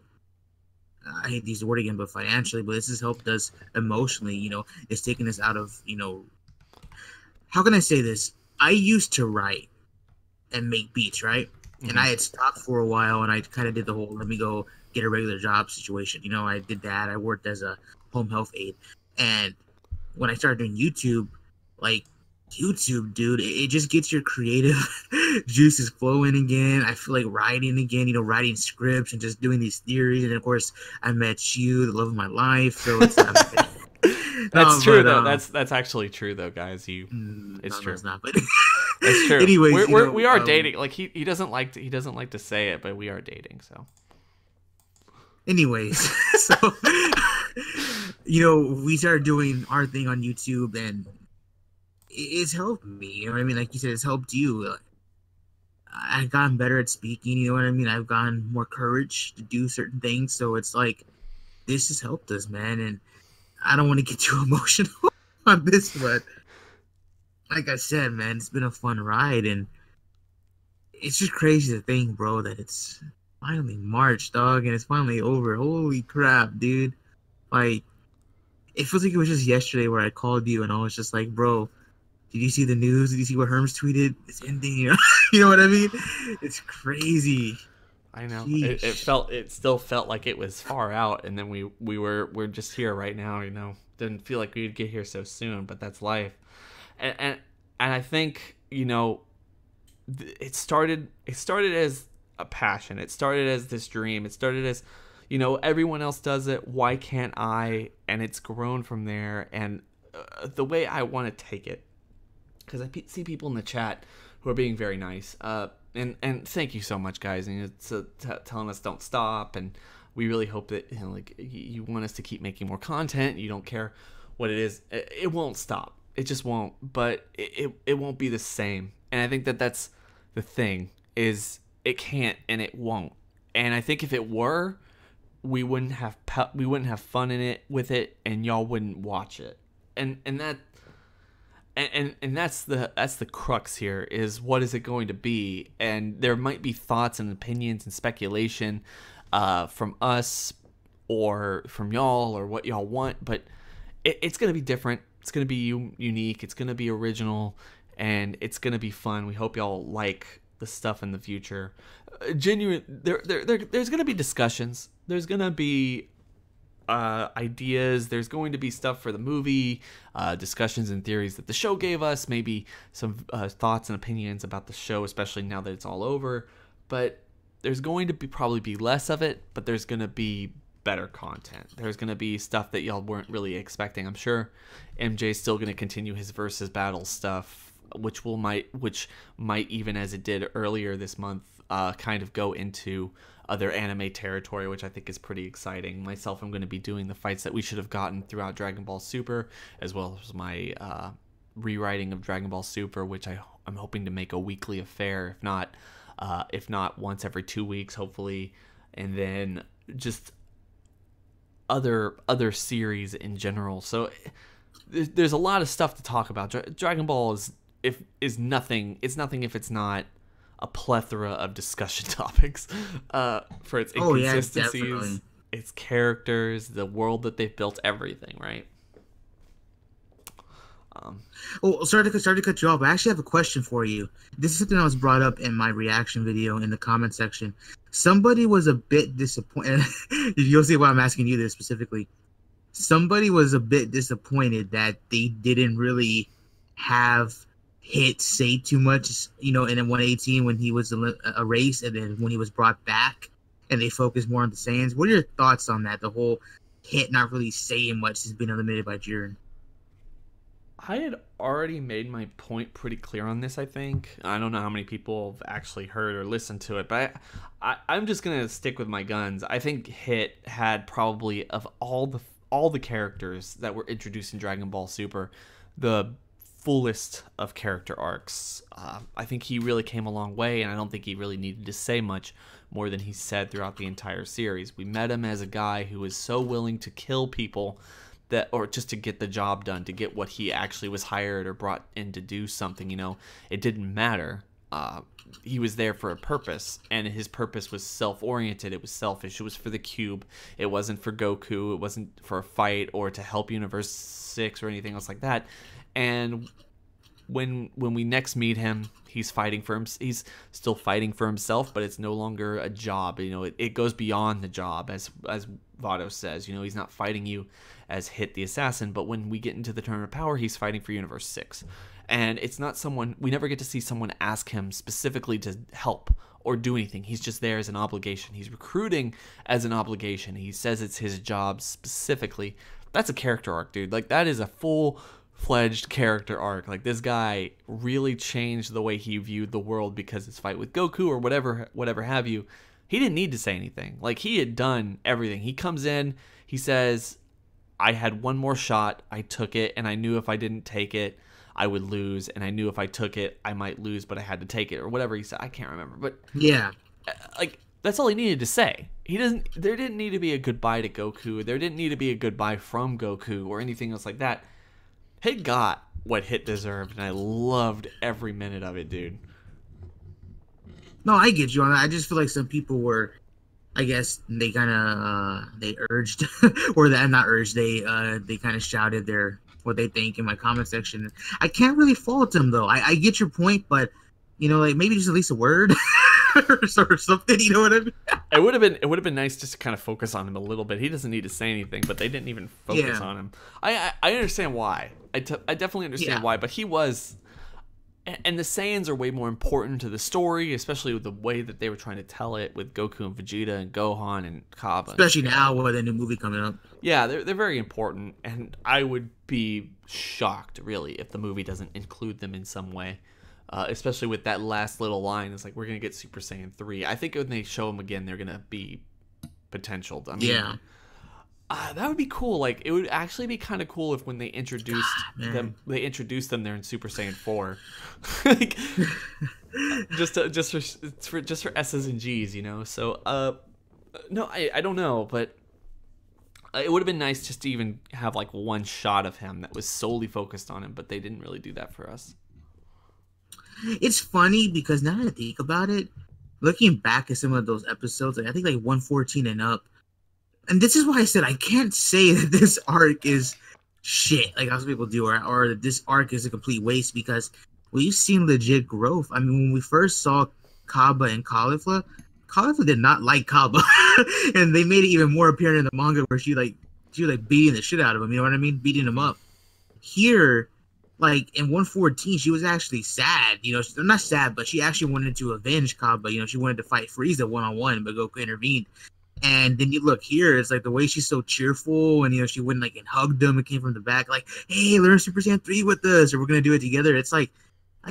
hate to use the word again, but financially, but this has helped us emotionally. It's taken us out of, how can I say this? I used to write and make beats, right? And I had stopped for a while, and I kind of did the whole let me go get a regular job situation. I did that. I worked as a home health aide. And when I started doing YouTube, like, YouTube, dude, it just gets your creative juices flowing again. I feel like writing again, writing scripts and just doing these theories. And, of course, I met you, the love of my life. So it's That's true, though. That's actually true, though, guys. It's true. It's not, but it's true. Anyways, we are dating. Like, he doesn't like to say it, but we are dating. So, anyways, so we started doing our thing on YouTube, and it's helped me. You know what I mean? Like you said, it's helped you. I've gotten better at speaking. You know what I mean? I've gotten more courage to do certain things. So it's like this has helped us, man. And I don't want to get too emotional on this, but like I said, man, it's been a fun ride, and it's just crazy to think, bro, that it's finally March, dog, and it's finally over. Holy crap, dude. Like, it feels like it was just yesterday where I called you, and I was just like, bro, did you see the news? Did you see what Herms tweeted? It's ending, you know what I mean? It's crazy. I know. It still felt like it was far out, and then we're just here right now. Didn't feel like we'd get here so soon, but that's life. And I think it started as a passion. It started as this dream. It started as everyone else does it. Why can't I? And it's grown from there. And the way I want to take it, because I see people in the chat who are being very nice. And thank you so much, guys. And it's telling us don't stop, and we really hope that you want us to keep making more content. You don't care what it is. It won't stop. It just won't. But it won't be the same. And I think that's the thing, is it can't and it won't. And I think if it were, we wouldn't have fun in it with it, and y'all wouldn't watch it. And that's the crux here, is what is it going to be? And there might be thoughts and opinions and speculation from us or from y'all, or what y'all want, but it's going to be different. It's going to be unique. It's going to be original, and it's going to be fun. We hope y'all like the stuff in the future. There's going to be discussions. There's going to be ideas. There's going to be stuff for the movie, discussions and theories that the show gave us, maybe some thoughts and opinions about the show, especially now that it's all over. But there's going to probably be less of it, but there's going to be better content. There's going to be stuff that y'all weren't really expecting. I'm sure MJ's still going to continue his versus battle stuff, which might even, as it did earlier this month, kind of go into other anime territory, which I think is pretty exciting. Myself, I'm going to be doing the fights that we should have gotten throughout Dragon Ball Super, as well as my rewriting of Dragon Ball Super, which I'm hoping to make a weekly affair, if not once every 2 weeks, hopefully. And then just other series in general. So there's a lot of stuff to talk about. Dragon Ball is nothing. It's nothing if it's not a plethora of discussion topics for its inconsistencies, its characters, the world that they've built, everything, right? Sorry to cut you off, but I actually have a question for you. This is something that was brought up in my reaction video in the comment section. Somebody was a bit disappointed. You'll see why I'm asking you this specifically. Somebody was a bit disappointed that they didn't really have Hit say too much, in 118 when he was erased, and then when he was brought back, and they focused more on the Saiyans. What are your thoughts on that? The whole Hit not really saying much has been eliminated by Jiren. I had already made my point pretty clear on this, I think. I don't know how many people have actually heard or listened to it, but I'm just going to stick with my guns. I think Hit had probably, of all the characters that were introduced in Dragon Ball Super, the fullest of character arcs. I think he really came a long way, and I don't think he really needed to say much more than he said throughout the entire series. We met him as a guy who was so willing to kill people or just to get the job done, to get what he actually was hired or brought in to do something. It didn't matter. He was there for a purpose, and his purpose was self-oriented. It was selfish. It was for the cube. It wasn't for Goku. It wasn't for a fight or to help Universe 6 or anything else like that. And when we next meet him, he's still fighting for himself, but it's no longer a job. It goes beyond the job, as Vado says. He's not fighting you as Hit the assassin, but when we get into the Tournament of Power, he's fighting for Universe 6. And it's not we never get to see someone ask him specifically to help or do anything. He's just there as an obligation. He's recruiting as an obligation. He says it's his job specifically. That's a character arc, dude. Like, that is a full-fledged character arc. Like, this guy really changed the way he viewed the world because his fight with Goku or whatever have you. He didn't need to say anything. Like, he had done everything. He comes in, he says, I had one more shot, I took it, and I knew if I didn't take it, I would lose, and I knew if I took it, I might lose, but I had to take it, or whatever he said. I can't remember, but yeah, like, that's all he needed to say. There didn't need to be a goodbye to Goku. There didn't need to be a goodbye from Goku or anything else like that. Hit got what Hit deserved, and I loved every minute of it, dude. No, I get you on that. I just feel like some people were, I guess they kind of they urged, or that not urged. They kind of shouted what they think in my comment section. I can't really fault them though. I get your point, but like maybe just at least a word or something. You know what I mean? It would have been nice just to kind of focus on him a little bit. He doesn't need to say anything, but they didn't even focus on him. I understand why. I definitely understand why, but he was. And the Saiyans are way more important to the story, especially with the way that they were trying to tell it with Goku and Vegeta and Gohan and Cabba. Especially now with a new movie coming up. Yeah, they're very important, and I would be shocked, really, if the movie doesn't include them in some way. Especially with that last little line, it's like, we're going to get Super Saiyan 3. I think when they show them again, they're going to be potential. I mean, That would be cool. Like, it would actually be kind of cool if when they Man. introduced them there in Super Saiyan 4, like, just for S's and G's, you know. So, no, I don't know, but it would have been nice just to even have like one shot of him that was solely focused on him, but they didn't really do that for us. It's funny because now that I think about it, looking back at some of those episodes, like I think like 114 and up, and this is why I said I can't say that this arc is shit, like how some people do, or that this arc is a complete waste because we've seen legit growth. I mean, when we first saw Cabba and Caulifla, Caulifla did not like Cabba, and they made it even more apparent in the manga where she was beating the shit out of him. You know what I mean? Beating him up. Here, like in 114, she was actually sad. You know, not sad, but she actually wanted to avenge Cabba. You know, she wanted to fight Frieza one-on-one, but Goku intervened. And then you look here, it's like the way she's so cheerful, and you know, she went like and hugged him and came from the back, like, "Hey, learn Super Saiyan 3 with us, or we're gonna do it together." It's like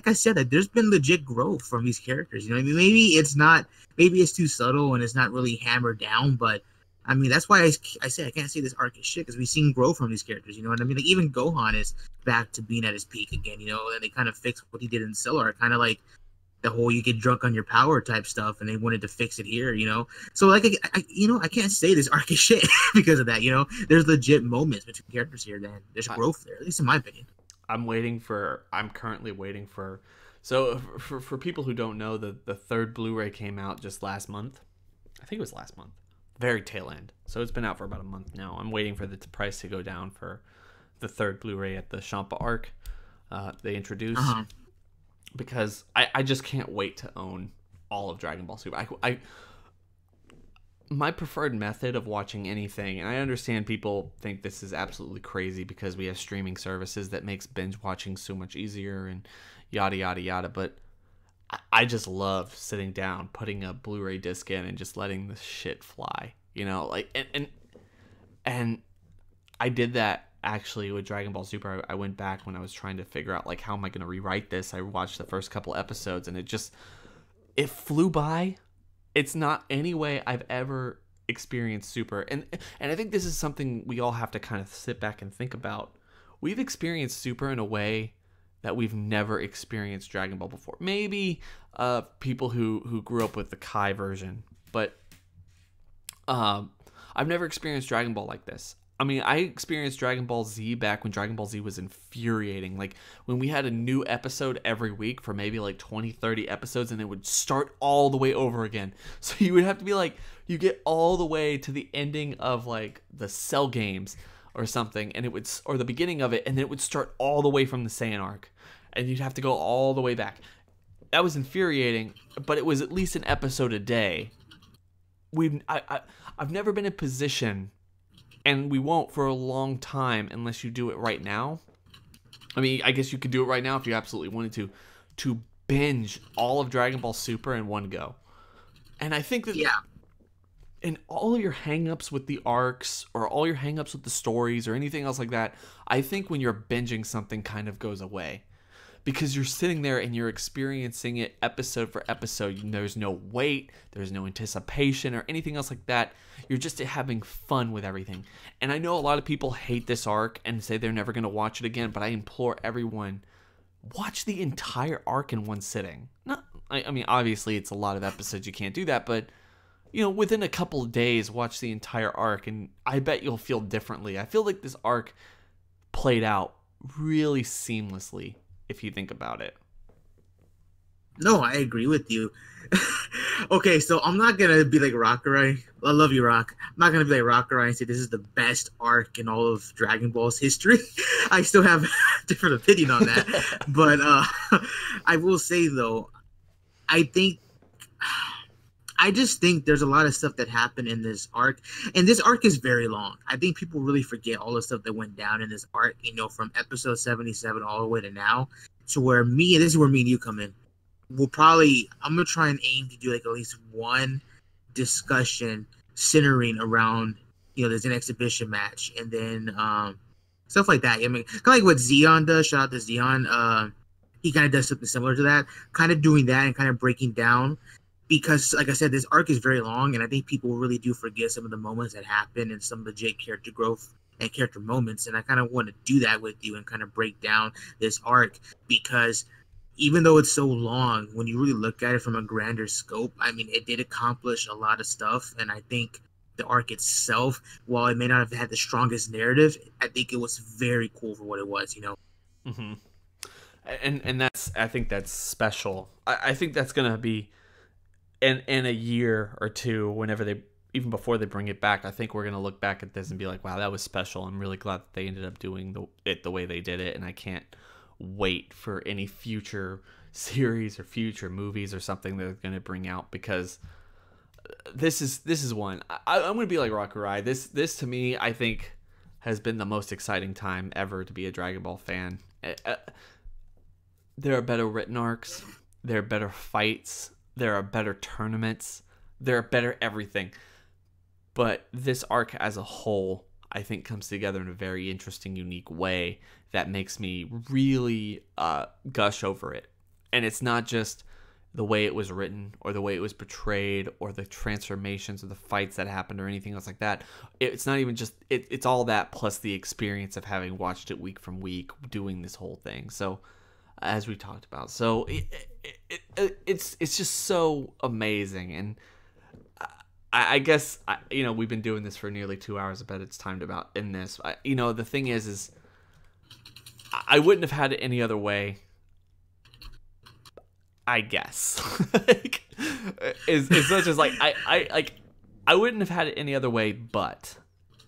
I said, that there's been legit growth from these characters. You know what I mean? Maybe it's too subtle and it's not really hammered down, but I mean, that's why I say I can't say this arc is shit because we've seen growth from these characters. You know what I mean? Like even Gohan is back to being at his peak again. You know, and they kind of fixed what he did in Cell Arc, kind of like the whole you get drunk on your power type stuff, and they wanted to fix it here. You know, so like I can't say this arc is shit because of that. You know, there's legit moments between characters here. Then there's growth there, at least in my opinion. I'm currently waiting for. So for people who don't know, the third Blu-ray came out just last month. I think it was last month. Very tail end. So it's been out for about a month now. I'm waiting for the price to go down for the third Blu-ray at the Champa arc they introduced. Because I just can't wait to own all of Dragon Ball Super. My preferred method of watching anything, and I understand people think this is absolutely crazy because we have streaming services that makes binge watching so much easier and yada yada yada, but I just love sitting down, putting a Blu-ray disc in, and just letting the shit fly. You know, like and I did that actually with Dragon Ball Super. I went back when I was trying to figure out like how am I going to rewrite this. I watched the first couple episodes and it flew by. It's not any way I've ever experienced Super. And I think this is something we all have to kind of sit back and think about. We've experienced Super in a way that we've never experienced Dragon Ball before. Maybe people who grew up with the Kai version, but I've never experienced Dragon Ball like this. I mean, I experienced Dragon Ball Z back when Dragon Ball Z was infuriating. Like, when we had a new episode every week for maybe like 20, 30 episodes, and it would start all the way over again. So you would have to be like, you get all the way to the ending of like the Cell games or something, and or the beginning of it, and then it would start all the way from the Saiyan arc. And you'd have to go all the way back. That was infuriating, but it was at least an episode a day. I've never been in a position, and we won't for a long time unless you do it right now. I mean, I guess you could do it right now if you absolutely wanted to binge all of Dragon Ball Super in one go. And I think that in all of your hangups with the arcs or all your hangups with the stories or anything else like that, I think when you're binging something kind of goes away. Because you're sitting there and you're experiencing it episode for episode. There's no wait, there's no anticipation or anything else like that. You're just having fun with everything. And I know a lot of people hate this arc and say they're never going to watch it again, but I implore everyone, watch the entire arc in one sitting. I mean, obviously it's a lot of episodes, you can't do that, but you know, within a couple of days, watch the entire arc, and I bet you'll feel differently. I feel like this arc played out really seamlessly, if you think about it. No, I agree with you. Okay, so I'm not gonna be like Rockerai. I love you, Rock. I'm not gonna be like Rockerai and say this is the best arc in all of Dragon Ball's history. I still have a different opinion on that. But I will say though, I just think there's a lot of stuff that happened in this arc, and this arc is very long. I think people really forget all the stuff that went down in this arc, you know, from episode 77 all the way to now, to where this is where me and you come in. I'm gonna try and aim to do like at least one discussion centering around, you know, there's an exhibition match, and then stuff like that. I mean, kind of like what Zeon does. Shout out to Zeon. He kind of does something similar to that, kind of doing that and kind of breaking down because, like I said, this arc is very long, and I think people really do forget some of the moments that happen and some legit character growth and character moments. And I kind of want to do that with you and kind of break down this arc because even though it's so long, when you really look at it from a grander scope, I mean, it did accomplish a lot of stuff. And I think the arc itself, while it may not have had the strongest narrative, I think it was very cool for what it was, you know? Mm-hmm. And that's, I think that's special. I think that's gonna be in a year or two, whenever they, even before they bring it back, I think we're gonna look back at this and be like, wow, that was special. I'm really glad that they ended up doing it the way they did it, and I can't wait for any future series or future movies or something that they're gonna bring out, because this is one. I'm gonna be like Rakurai. This to me, I think, has been the most exciting time ever to be a Dragon Ball fan. There are better written arcs. There are better fights. There are better tournaments. There are better everything. But this arc as a whole, I think, comes together in a very interesting, unique way that makes me really gush over it. And it's not just the way it was written or the way it was portrayed or the transformations or the fights that happened or anything else like that. It's not even just, it's all that plus the experience of having watched it week from week doing this whole thing. So as we talked about, so it's just so amazing. And I guess, you know, we've been doing this for nearly 2 hours. I bet it's time to about end this. You know, the thing is I wouldn't have had it any other way, I guess. Like, as much as like I wouldn't have had it any other way, but,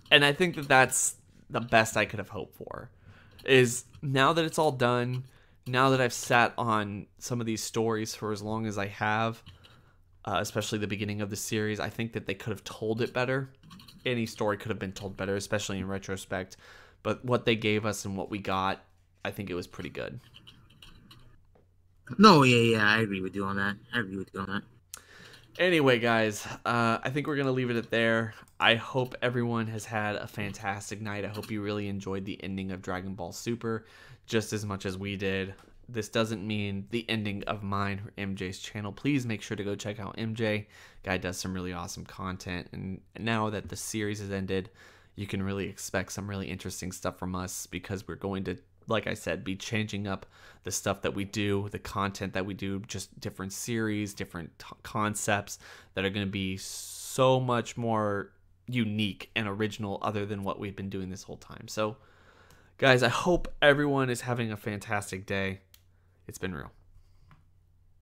and I think that that's the best I could have hoped for, is now that it's all done, now that I've sat on some of these stories for as long as I have, especially the beginning of the series, I think that they could have told it better. Any story could have been told better, especially in retrospect. But what they gave us and what we got, I think it was pretty good. No, yeah, I agree with you on that. Anyway, guys, I think we're going to leave it at there. I hope everyone has had a fantastic night. I hope you really enjoyed the ending of Dragon Ball Super just as much as we did. This doesn't mean the ending of mine or MJ's channel. Please make sure to go check out MJ. Guy does some really awesome content. And now that the series has ended, you can really expect some really interesting stuff from us, because we're going to, like I said, be changing up the stuff that we do, the content that we do, just different series, different concepts that are going to be so much more unique and original other than what we've been doing this whole time. So, guys, I hope everyone is having a fantastic day. It's been real.